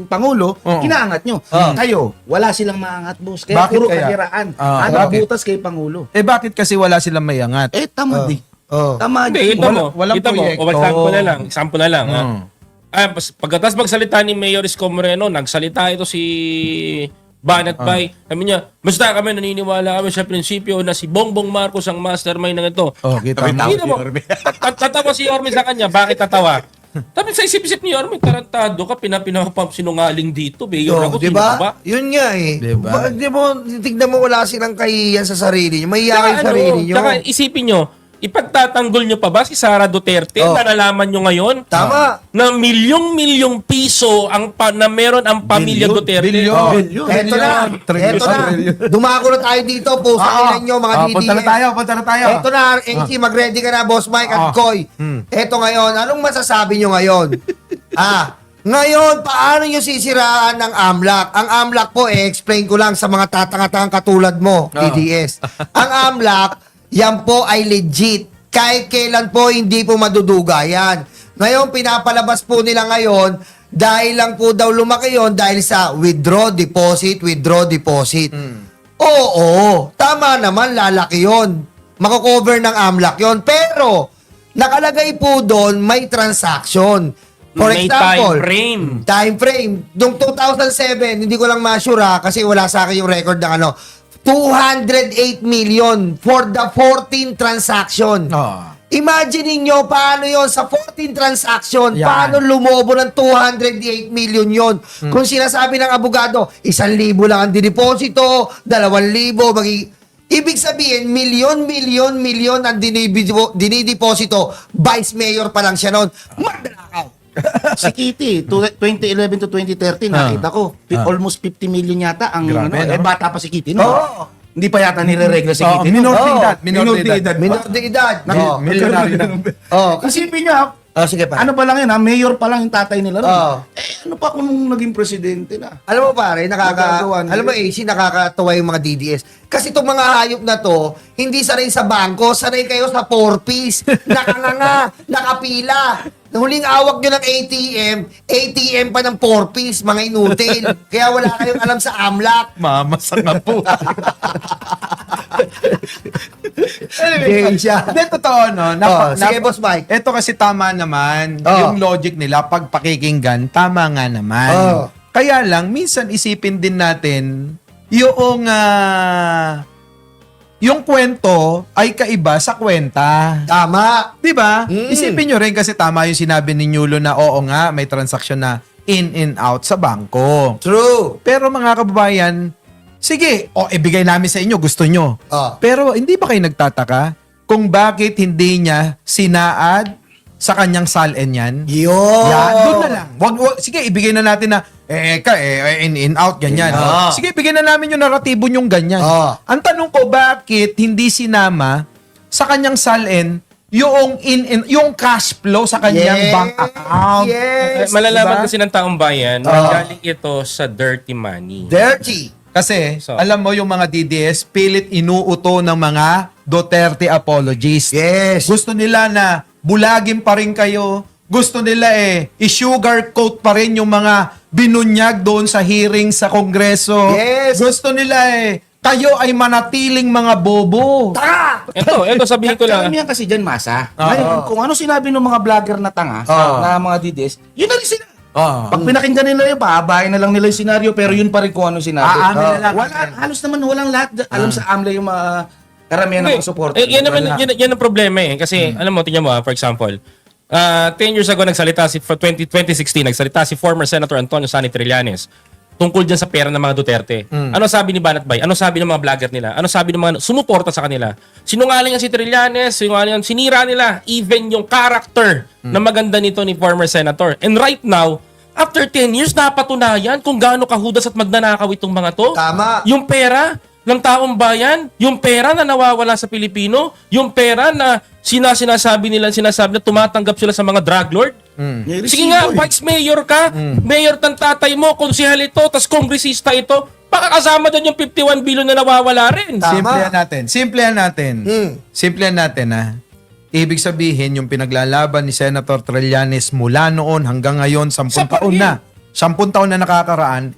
Pangulo, inaangat nyo. Tayo, wala silang maangat, boss. Kaya Bakit puro kaya? kahiraan. Bakit? Butas kay Pangulo. Eh, bakit kasi wala silang mayangat? Tamad eh. Tamad. Hindi, ito mo. Walang Ito mo. proyekto. Example na lang. Pagkatapos magsalita ni Mayor Isko Moreno, nagsalita ito si Banat Bay. Sabi niya, basta kami naniniwala kami sa prinsipyo na si Bongbong Marcos ang mastermind ng ito. Kita mo. Tatawa si Yorme sa kanya. Bakit tatawa? Sabi sa isip-isip ni Yorme, tarantado ka, pinapinapap sinungaling dito. Mayor ako, Di sino ba? ba? Yun nga eh. Diba? Di mo, tignan mo, wala silang kahihiyan sa sarili nyo. Mahiya kayo sa sarili nyo. Tsaka isipin nyo, ipagtatanggol nyo pa ba si Sara Duterte? Nalalaman nyo ngayon? Tama. Na milyong-milyong piso na meron ang pamilya Duterte. Bilyon. Eto na. Dumako na tayo dito. Pusakin nyo, mga DDS. Punta na tayo. Eto na, AC, mag-ready ka na, Boss Mike at Koy. Eto ngayon, anong masasabi nyo ngayon? Ngayon, paano nyo sisiraan ng AMLAC? Ang AMLAC po, explain ko lang sa mga tatanga-tangang katulad mo, DDS. Ang AMLAC, yan po ay legit. Kahit kailan po hindi po maduduga yan. Ngayon, pinapalabas po nila ngayon dahil lang po daw lumaki yon dahil sa withdraw deposit. Oo, tama naman, lalaki yon. Mako-cover ng AMLAC yon. Pero, nakalagay po doon may transaction. For May example, time frame. Noong 2007, hindi ko lang ma-sure kasi wala sa akin yung record ng 208 million for the 14 transaction. Imagine niyo paano yon sa 14 transaction, paano lumobo ng 208 million yon. Kung sinasabi ng abogado, 1,000 lang ang dideposito, 2,000, ibig sabihin, milyon ang dinideposito, vice mayor pa lang siya noon. Magdalakaw. Si Kitty, 2011 to 2013, nakita ko, almost 50 million yata ang bata pa si Kitty. No? Hindi pa yata nire-regla si Kitty. Minor de edad. Milyonaryo na. Isipin niyo, sige pa. ano pa lang yun, mayor pa lang yung tatay nila. Ano pa kung naging presidente na? Alam mo pare, alam mo AC, nakakatawa yung mga DDS. Kasi itong mga hayop na to, hindi sanay sa bangko, sanay kayo sa 4-piece. Nakanganga, nakapila. Huling awak nyo ng ATM pa ng 4-piece, mga inutil. Kaya wala kayong alam sa AMLAC. Mamasa nga po. Anyway, Hindi, totoo, no? sige, Boss Mike. Ito kasi tama naman. Yung logic nila, pag pakikinggan, tama nga naman. Kaya lang, minsan isipin din natin yung kwento ay kaiba sa kwenta. Tama. Diba? Isipin nyo rin kasi tama yung sinabi ni Yulo na oo nga, may transaksyon na in and out sa bangko. True. Pero mga kababayan, sige, ibigay namin sa inyo, gusto nyo. Ah. Pero hindi ba kayo nagtataka kung bakit hindi niya sinaad sa kanyang salin yan? Yun. Yan, doon na lang. Sige, ibigay na natin na in out, ganyan. Sige, ibigay na namin yung naratibo yung ganyan. Ang tanong ko, bakit hindi sinama sa kanyang salin yung cash flow sa kanyang bank account? Yes. Malalaman kasi ng taong bayan, galing ito sa dirty money. Dirty. Kasi, alam mo yung mga DDS, pilit inuuto ng mga Duterte apologists. Yes. Gusto nila na bulagin pa rin kayo. Gusto nila i-sugarcoat pa rin yung mga binunyag doon sa hearing sa Kongreso. Yes. Gusto nila kayo ay manatiling mga bobo. Ito sabihin ko lang. Karamihan kasi dyan, Masa. Ngayon, kung ano sinabi ng mga vlogger na tanga, na mga DDS, yun na rin sila. Pag pinakinggan nila yun, pahabain na lang nila yung senaryo, pero yun pa rin kung ano sinabi. Halos naman walang lahat. Alam sa AMLA yung mga karamihan ng support. Yan ang problema Kasi, alam mo, tingnan mo for example, 10 years ago, 2016, nagsalita si former Senator Antonio Sani Trillanes tungkol dyan sa pera ng mga Duterte. Ano sabi ni Banat Bay? Ano sabi ng mga vlogger nila? Ano sabi ng mga sumuporta sa kanila? Sinungaling si Trillanes, sinira nila even yung character na maganda nito ni former Senator. And right now, after 10 years, napatunayan kung gaano kahudas at magnanakaw itong mga to. Tama. Yung pera ng taong bayan, yung pera na nawawala sa Pilipino, yung pera na sinasabi nila tumatanggap sila sa mga drug lord. Sige nga, vice mayor ka, mayor ng tatay mo, konsehal ito, tas kongresista ito, pakakasama doon yung 51 billion na nawawala rin. Simplihan natin. Ibig sabihin, yung pinaglalaban ni Senator Trillanes mula noon hanggang ngayon, 10 taon na. 10 taon na nakakaraan,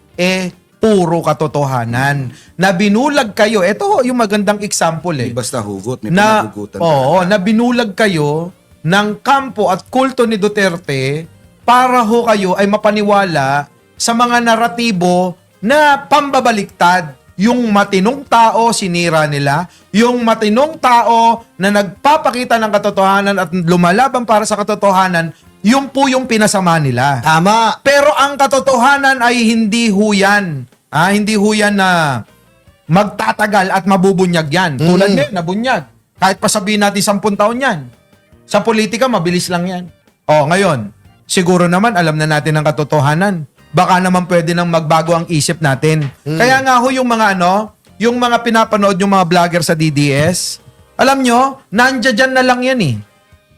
puro katotohanan. Na binulag kayo, ito yung magandang example Basta hugot, may na, pinagugutan. na binulag kayo ng kampo at kulto ni Duterte para kayo ay mapaniwala sa mga naratibo na pambabaliktad. Yung matinong tao, sinira nila. Yung matinong tao na nagpapakita ng katotohanan at lumalaban para sa katotohanan, yung po yung pinasama nila. Tama. Pero ang katotohanan ay hindi huyan. Hindi huyan na magtatagal at mabubunyag yan. Tulad ngayon, nabunyag. Kahit pa sabihin natin 10 taon yan. Sa politika, mabilis lang yan. Ngayon, siguro naman alam na natin ang katotohanan. Baka naman pwede nang magbago ang isip natin. Kaya nga yung mga yung mga pinapanood yung mga vlogger sa DDS, alam nyo, nandiyan na lang yan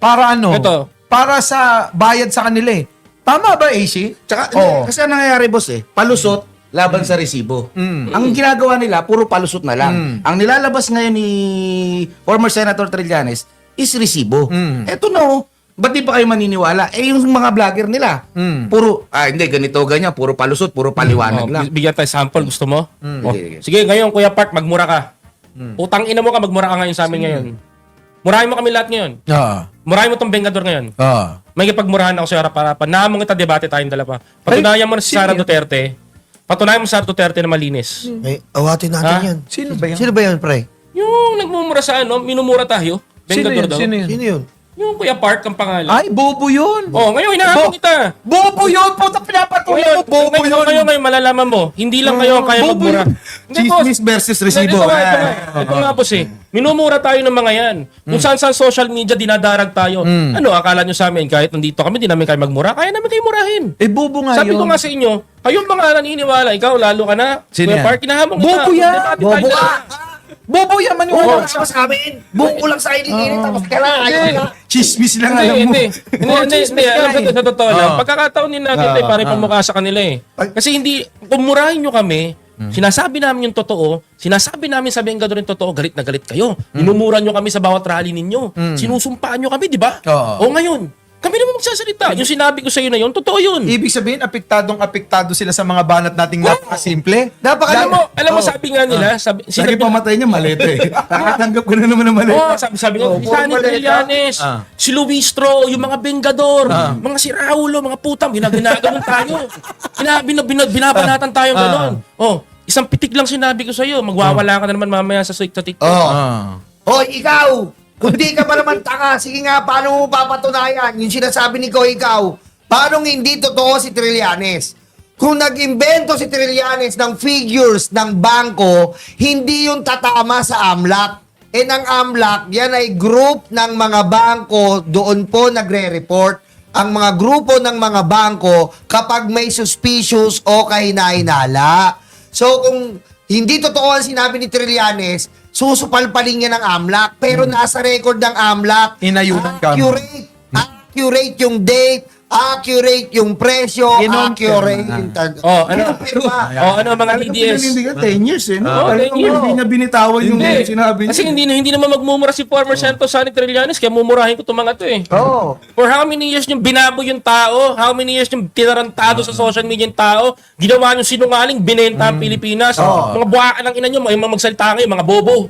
Para Ito. Para sa bayad sa kanila Tama ba, AC? Tsaka, kasi ang nangyayari, boss palusot laban sa resibo. Ang ginagawa nila, puro palusot na lang. Ang nilalabas ngayon ni former Senator Trillanes is resibo. Eto ba't di pa kayo maniniwala? Yung mga vlogger nila, puro, hindi, ganito, ganyan, puro palusot, puro paliwanag lang. Bigyan tayo sample, gusto mo? Sige, ngayon, Kuya Park, magmura ka. Utang ina mo ka, magmura ka ngayon sa amin ngayon. Murahin mo kami lahat ngayon. Murahin mo tong Bengador ngayon. May ipagmurahan ako sa harap para nahamong kita debate tayong dalawa. Patunayan mo na si Sara Duterte. Patunayan mo sa Sara Duterte na malinis. Awatin natin yan. Sino ba yan? Sino ba yan, pre? Yung nagmumura sa minumura tayo. Bengador daw. Sino yun? Yung Kuya Park ang pangalan. Ay, bobo yun. Ngayon, hinahamon kita. Bobo yun! Puta, pinapatuloy mo, bobo yun. Ngayon, malalaman mo. Hindi lang kayo ang kaya magmura. Chismis versus resibo. Ito nga boss minumura tayo ng mga yan. Kung saan social media dinadarag tayo. Akala nyo sa amin, kahit nandito kami, di namin kayo magmura, kaya namin kayo murahin. Bobo nga Sabi ko nga sa inyo, kayong mga naniniwala, ikaw lalo ka na. Kuya Park, hinahamon kita. Bobo yan! Bobo ka! Bobo yan, maniwala ka sa amin. Buko lang sa init, tapos ka lang. Chismis lang alam mo. Hindi. Sa totoo lang. Pagkakataon din natin tayo para pamukha sa kanila Kasi hindi, kung murahin nyo kami, sinasabi namin yung totoo, sinasabi namin sa Bengador yung totoo, galit na galit kayo. Minumura nyo kami sa bawat rally ninyo. Sinusumpaan nyo kami, di ba? O ngayon, Kami naman magsasalita. Yung sinabi ko sa iyo na yun, totoo yun. Ibig sabihin, apektado sila sa mga banat nating napakasimple. Alam mo, sabi nga nila, Lagi pamatay niya, malito eh. Nakatanggap ko na naman ng malito. sabi nga, si Sunny Trillanes, si Luistro, yung mga Bengador, mga si Raulo, mga putang, ginaganon tayo. Binabanatan tayo ganon. Isang pitik lang sinabi ko sa iyo, magwawala ka na naman mamaya sa TikTok. Hoy, ikaw! Kung di ka pa naman tanga, sige nga, paano mo papatunayan? Yung sinasabi ni Ko, ikaw, paano hindi totoo si Trillanes? Kung nag-imbento si Trillanes ng figures ng bangko, hindi yung tatama sa AMLAC. Ng AMLAC, yan ay group ng mga bangko, doon po nagre-report ang mga grupo ng mga bangko kapag may suspicious o kahinahinala. So, kung hindi totoo ang sinabi ni Trillanes, susupalpalin niya ng AMLAC, pero nasa record ng AMLAC, Inayunan ka. accurate yung date, accurate yung presyo, accurate yung ano mga DDS? Hindi ka 10 years eh. No? 10 years. Hindi niya binitawan yung sinabi niya. Kasi hindi naman magmumura si former Senator Sunny Trillanes, kaya mumurahin ko itong mga to eh. For how many years yung binabo yung tao, how many years yung tinarantado sa social media yung tao, ginawa yung sinungaling, binenta ang Pilipinas, mga buwakan ng ina nyo, mga magsalita kayo, mga bobo.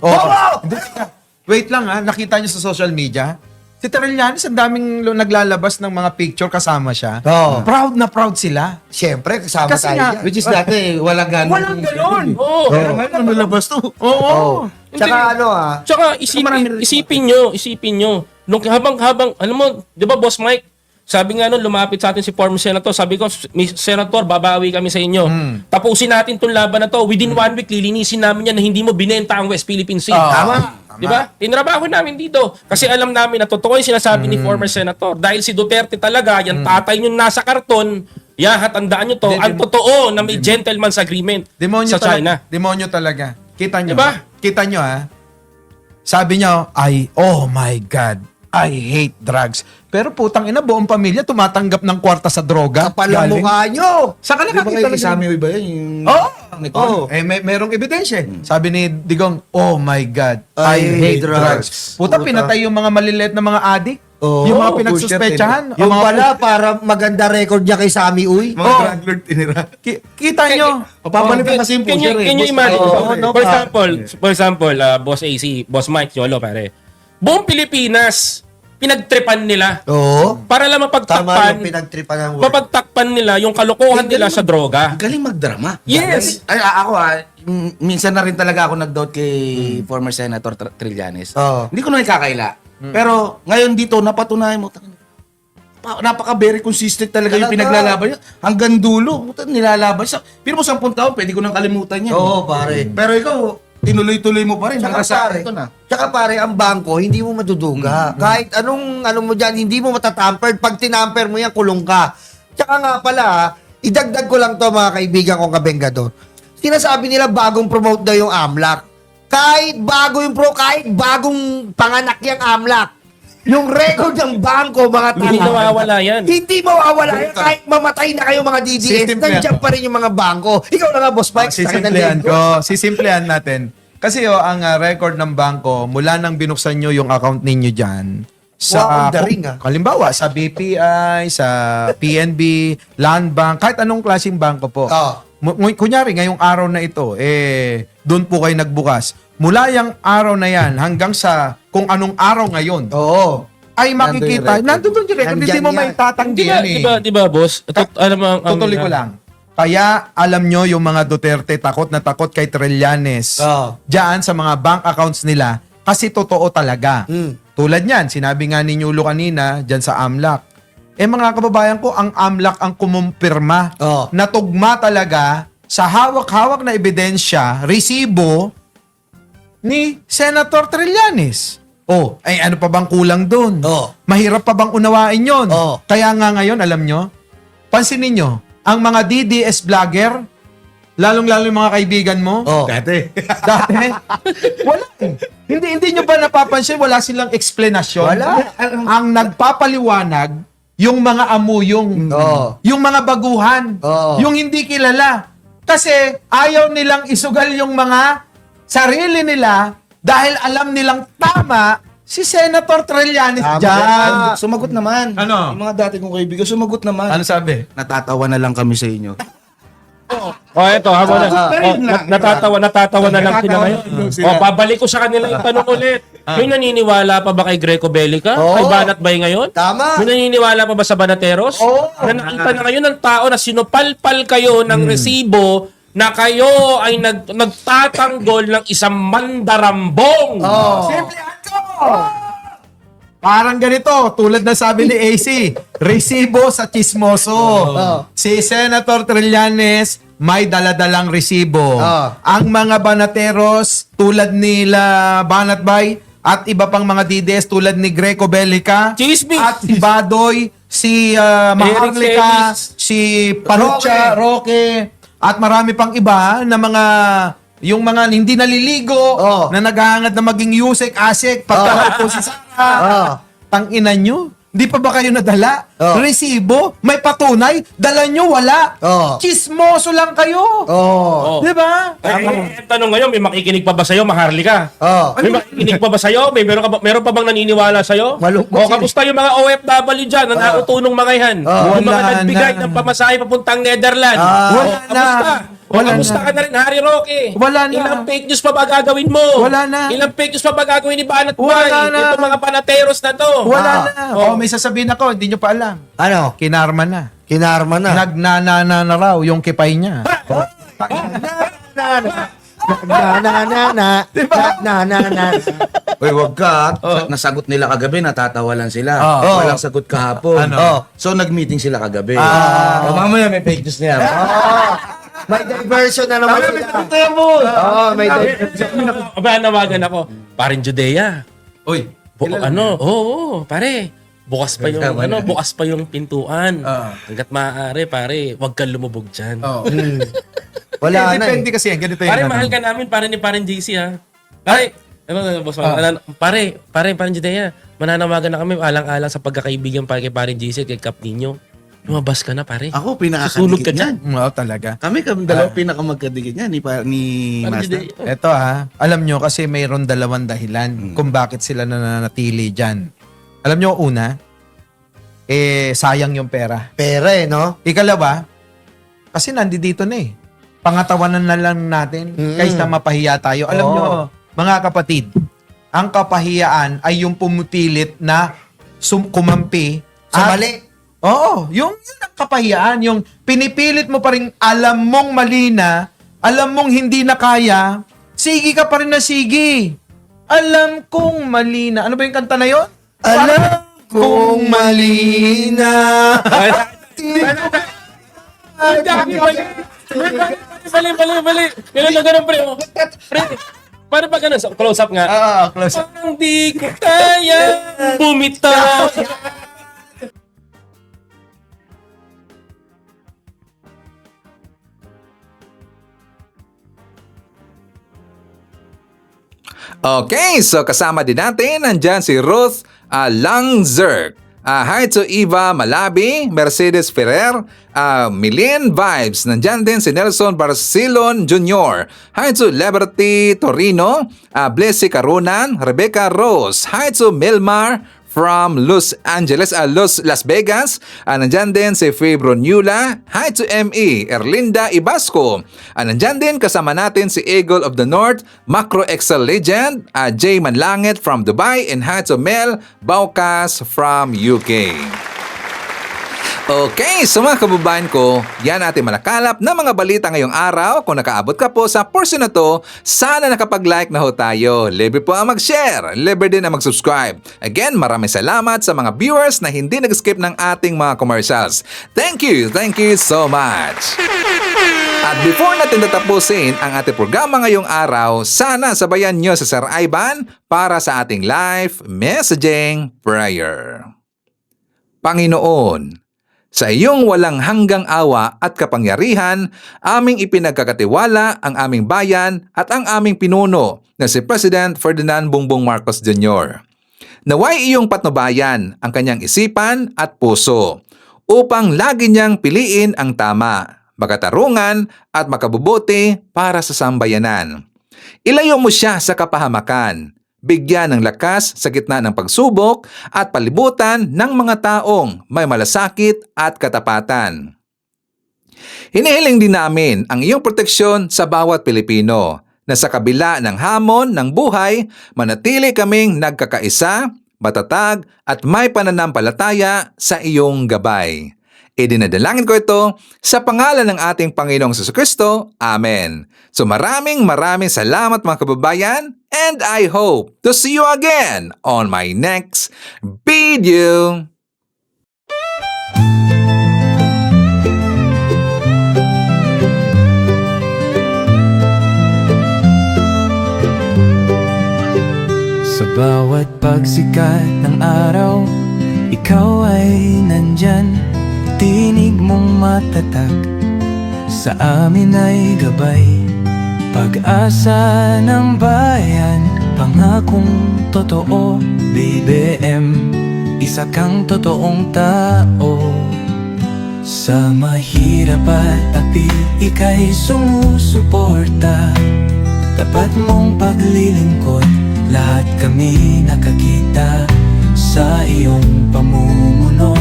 Wait lang nakita niyo sa social media? Si Trillanes, ang daming naglalabas ng mga picture kasama siya. Proud na proud sila. Siyempre, kasama Kasi tayo nga, dyan. Which is dati, walang ganon. Walang ganon. Pero ngayon, nalabas to. Tsaka isipin nyo, nung habang, alam mo, di ba Boss Mike, sabi nga nun, lumapit sa atin si former Senator, sabi ko, Senator, babawi kami sa inyo. Tapusin natin tong laban na to. Within 1 week, lilinisin namin yan na hindi mo binenta ang West Philippine Sea. Tama. Di ba? Tinrabaho namin dito. Kasi alam namin na totoo yung sinasabi ni former Senator. Dahil si Duterte talaga, yan tatay yung nasa karton, tandaan nyo to, ang totoo na may gentleman's agreement Demonyo sa China. Demonyo talaga. Kita nyo. Diba? Kita nyo Sabi nyo, oh my God, I hate drugs. Pero putang ina, buong pamilya tumatanggap ng kwarta sa droga. Kapal ang mukha nyo. Saka Di ba nakakita kayo kasama yung iba yun? merong ebidensya. Sabi ni Digong, oh my God, I hate drugs. Puta, pinatay yung mga maliliit na mga addict. Yung mga pinagsuspechahan. Yung pala, para maganda record niya kay Sammy Uy. Mga drug lord tinira. Kita nyo. Papapalitan kasi yung pusher eh. Can you imagine? For example, Boss AC, Boss Mike, Yolo, pare. Buong Pilipinas, pinagtripan nila. Para lang mapagtakpan nila yung kalokohan nila sa droga. Galing magdrama. Yes. Ay, ako minsan na rin talaga ako nag-doubt kay former Senator Trillanes. Hindi ko na ikakaila. Pero ngayon dito, napatunayan mo, napaka very consistent talaga yung pinaglalaban niya. Hanggang dulo, nilalaban siya. Pero mo 10 taon, pwede ko nang kalimutan yan. Pare. Pero ikaw, tinuloy-tuloy mo pa rin. Tsaka pare, ang bangko, hindi mo maduduga. Kahit anong mo dyan, hindi mo matatamper. Pag tinamper mo yan, kulong ka. Tsaka nga pala, idagdag ko lang to mga kaibigan kong kabengador. Sinasabi nila bagong promote daw yung AMLAC. Kahit bagong panganak yung AMLAC. Yung record ng bangko, mga tanga. Hindi mawawala yan. Hindi mawawala yan. Kahit mamatay na kayo mga DDS, nandiyan pa rin yung mga bangko. Ikaw na nga, Boss Mike. Sisimplehan natin. Kasi ang record ng bangko, mula nang binuksan nyo yung account ninyo dyan, sa halimbawa, sa BPI, sa PNB, Land Bank, kahit anong klaseng bangko po. Kunyari, ngayong araw na ito, doon po kayo nagbukas. Mula yung araw na yan hanggang sa kung anong araw ngayon. Ay makikita. Nandun yung record. Hindi mo may tatanggihan Diba, boss? Tutuloy ko lang. Kaya alam nyo yung mga Duterte takot na takot kay Trillanes. Diyan sa mga bank accounts nila kasi totoo talaga. Tulad niyan, sinabi nga ni Nyulo kanina diyan sa AMLAC. Mga kababayan ko, ang AMLAC ang kumumpirma na tugma talaga sa hawak-hawak na ebidensya, resibo ni Senator Trillanes. Ano pa bang kulang doon? Mahirap pa bang unawain yon? Kaya nga ngayon, alam nyo, pansinin nyo, ang mga DDS vlogger, lalong-lalo yung mga kaibigan mo, dati, wala. Hindi nyo ba napapansin, wala silang explanation? Wala. Ang nagpapaliwanag, yung mga amuyong, yung mga baguhan, yung hindi kilala. Kasi ayaw nilang isugal yung mga sarili nila dahil alam nilang tama Si Senator Trillanes Tama dyan. yan. Sumagot naman. Ano? Yung mga dati kong kaibigan, sumagot naman. Ano sabi? Natatawa na lang kami sa inyo. Eto, habol na. Natatawa na lang sila ngayon. Babalik ko sa kanila yung tanong ulit. May naniniwala pa ba kay Greco Bellica? Kay Banat Bay ngayon? Tama. May naniniwala pa ba sa Banateros? Na nakita na ngayon ng tao na sinupalpal kayo ng resibo na kayo ay nagtatanggol ng isang mandarambong. Simple Parang ganito, tulad na sabi ni AC, resibo sa chismoso. Si Senator Trillanes may daladalang resibo. Ang mga banateros tulad nila Banat Bay at iba pang mga DDS tulad ni Greco Bellica at si Badoy, si Maharlika, si Panucha, Roque, at marami pang iba na mga yung mga hindi naliligo na naghahangad na maging Yusek, Asek, pagkakal po si Sara. Tangina nyo. Di pa ba kayo nadala? Resibo? May patunay? Dala nyo? Wala. Chismoso lang kayo. Di ba? Tanong ngayon, may makikinig pa ba sa'yo, Maharlika? May makikinig pa ba sa'yo? Meron pa bang naniniwala sa'yo? Kamusta yung mga OFW dyan na nautunong mga yan? Yung mga nagbigay ng pamasahe papuntang Netherlands? Kamusta? Kamusta ka na rin, Harry Roque? Wala na. Ilang fake news pa ba gagawin mo? Wala na. Ilang fake news pa ba gagawin ni Banat Bay? Wala na. Itong mga panateros na to. Wala na. May sasabihin ako, hindi nyo pa alam. Ano? Kinarma na. Kinarma na. Nagnanana na raw yung kipay niya. Uy, wag ka. Nasagot nila kagabi, natatawa lang sila. Walang sagot kahapon. So, nag-meeting sila kagabi. Mamaya may fake news niya. May diversion na naman sila. May diversion. Nawagan ako. Parin Judea. Uy. Pare. Bukas pa yung pintuan. Hanggat maaari, pare, wag kang lumubog dyan. Wala na. Depende kasi yan. Ganito Pare, yan. mahal ka namin, pare ni Parin JC, ha? Pare, boss, Parin Judea, mananawagan na kami, alang-alang sa pagkakaibigan para kay Parin JC at kay Cap Nino. Lumabas ka na, pare. Ako, Susulog ka pinakakadikit dyan. niyan. Oo, talaga. Kami dalawa pinakamagkadikit niyan ni Master. Ito alam nyo kasi mayroon dalawang dahilan kung bakit sila nananatili dyan. Alam nyo, una, sayang yung pera. Pera no? Ikalawa, kasi nandito na eh. Pangatawanan na lang natin kaysa mapahiya tayo. Alam nyo, mga kapatid, ang kapahiyaan ay yung pumupilit na kumampi Sa mali. Oo, yung ang kapahiyaan, yung pinipilit mo pa rin, alam mong mali na, alam mong hindi na kaya, sige ka pa rin na sige. Alam kong mali na. Ano ba yung kanta na yun? Alam kong mali na. Mali. Ganun, pre. Pre, paano pa ganun? Close up nga. Close up. Parang di ko kaya bumitaw. Okay, so kasama din natin, nandyan si Ruth Langzerk. Hi to Eva Malabi, Mercedes Ferrer, Milin Vibes. Nandyan din si Nelson Barcilon Jr. Hi to Liberty Torino, Blessy Carunan, Rebecca Rose. Hi to Milmar from Los Angeles, Las Vegas. Nandyan din si Febro Nula. Hi to ME, Erlinda Ibasco. Nandyan din kasama natin si Eagle of the North, Macro Excel Legend, Jay Manlangit from Dubai, and hi to Mel Baucas from UK. Okay, so mga kababayan ko, yan natin malakalap na mga balita ngayong araw. Kung nakaabot ka po sa portion na to, sana nakapag-like na ho tayo. Libre po ang mag-share, libre din ang mag-subscribe. Again, maraming salamat sa mga viewers na hindi nag-skip ng ating mga commercials. Thank you so much. At before natin tatapusin ang ating programa ngayong araw, sana sabayan nyo sa Sir Ivan para sa ating live messaging prayer. Panginoon, sa iyong walang hanggang awa at kapangyarihan, aming ipinagkakatiwala ang aming bayan at ang aming pinuno na si President Ferdinand Bongbong Marcos Jr. Naway iyong patnubayan ang kanyang isipan at puso upang lagi niyang piliin ang tama, makatarungan at makabubuti para sa sambayanan. Ilayo mo siya sa kapahamakan, bigyan ng lakas sa gitna ng pagsubok at palibutan ng mga taong may malasakit at katapatan. Hinihiling din namin ang iyong proteksyon sa bawat Pilipino na sa kabila ng hamon ng buhay, manatili kaming nagkakaisa, matatag at may pananampalataya sa iyong gabay. Idinadalangin ko ito sa pangalan ng ating Panginoong Jesucristo. Amen. So maraming salamat mga kababayan, and I hope to see you again on my next video. Sa bawat pagsikat ng araw, ikaw ay nandyan. Tinig mong matatag, sa amin ay gabay. Pag-asa ng bayan, pangakong totoo. BBM, isa kang totoong tao. Sa mahirap at api, ika'y sumusuporta. Tapat mong paglilingkod, lahat kami nakakita sa iyong pamumuno.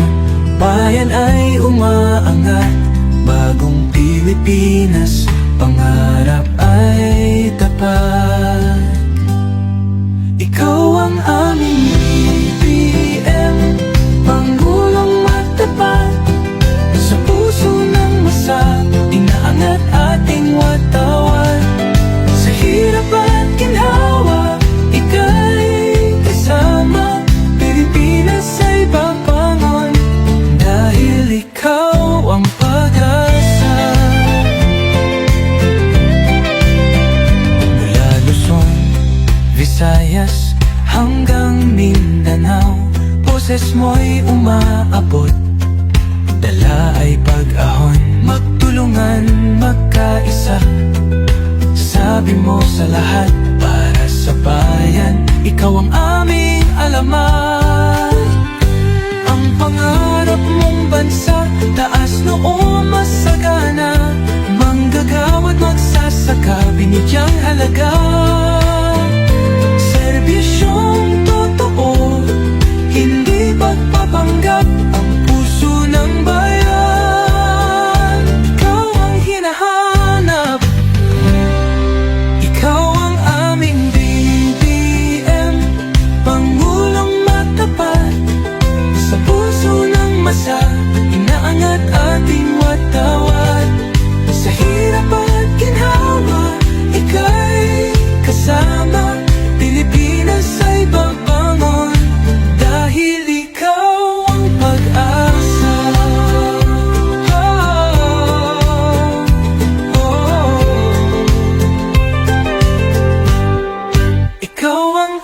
Bayan ay umaangat, bagong Pilipinas, pangarap ay tapat. Ikaw ang aming BBM, Pangulong matapat. Sa puso ng masa, inaangat ating watawat. Sa hirap at ginhawa, ika'y kasama. Pilipinas ay babangon, dahil ikaw ang pag-asa. Mula Luzon, Visayas hanggang Mindanao, boses mo'y umaabot, dala ay pag-ahon. Magtulungan, magkaisa, sabi mo sa lahat, para sa bayan, ikaw ang aming alamat. Ang pangarap mong bansa, taas noo masagana. Manggagawa't magsasaka, binigyang halaga. Serbisyong totoo, hindi pagpapanggap. Ang puso ng bayan, ikaw ang hinahanap. Ikaw ang aming BBM, Pangulong matapat. Sa puso ng masa, inaangat ating watawat. Sa hirap at ginhawa, ika'y kasama. Pilipinas ay babangon, dahil ikaw ang pag-asa. Ikaw ang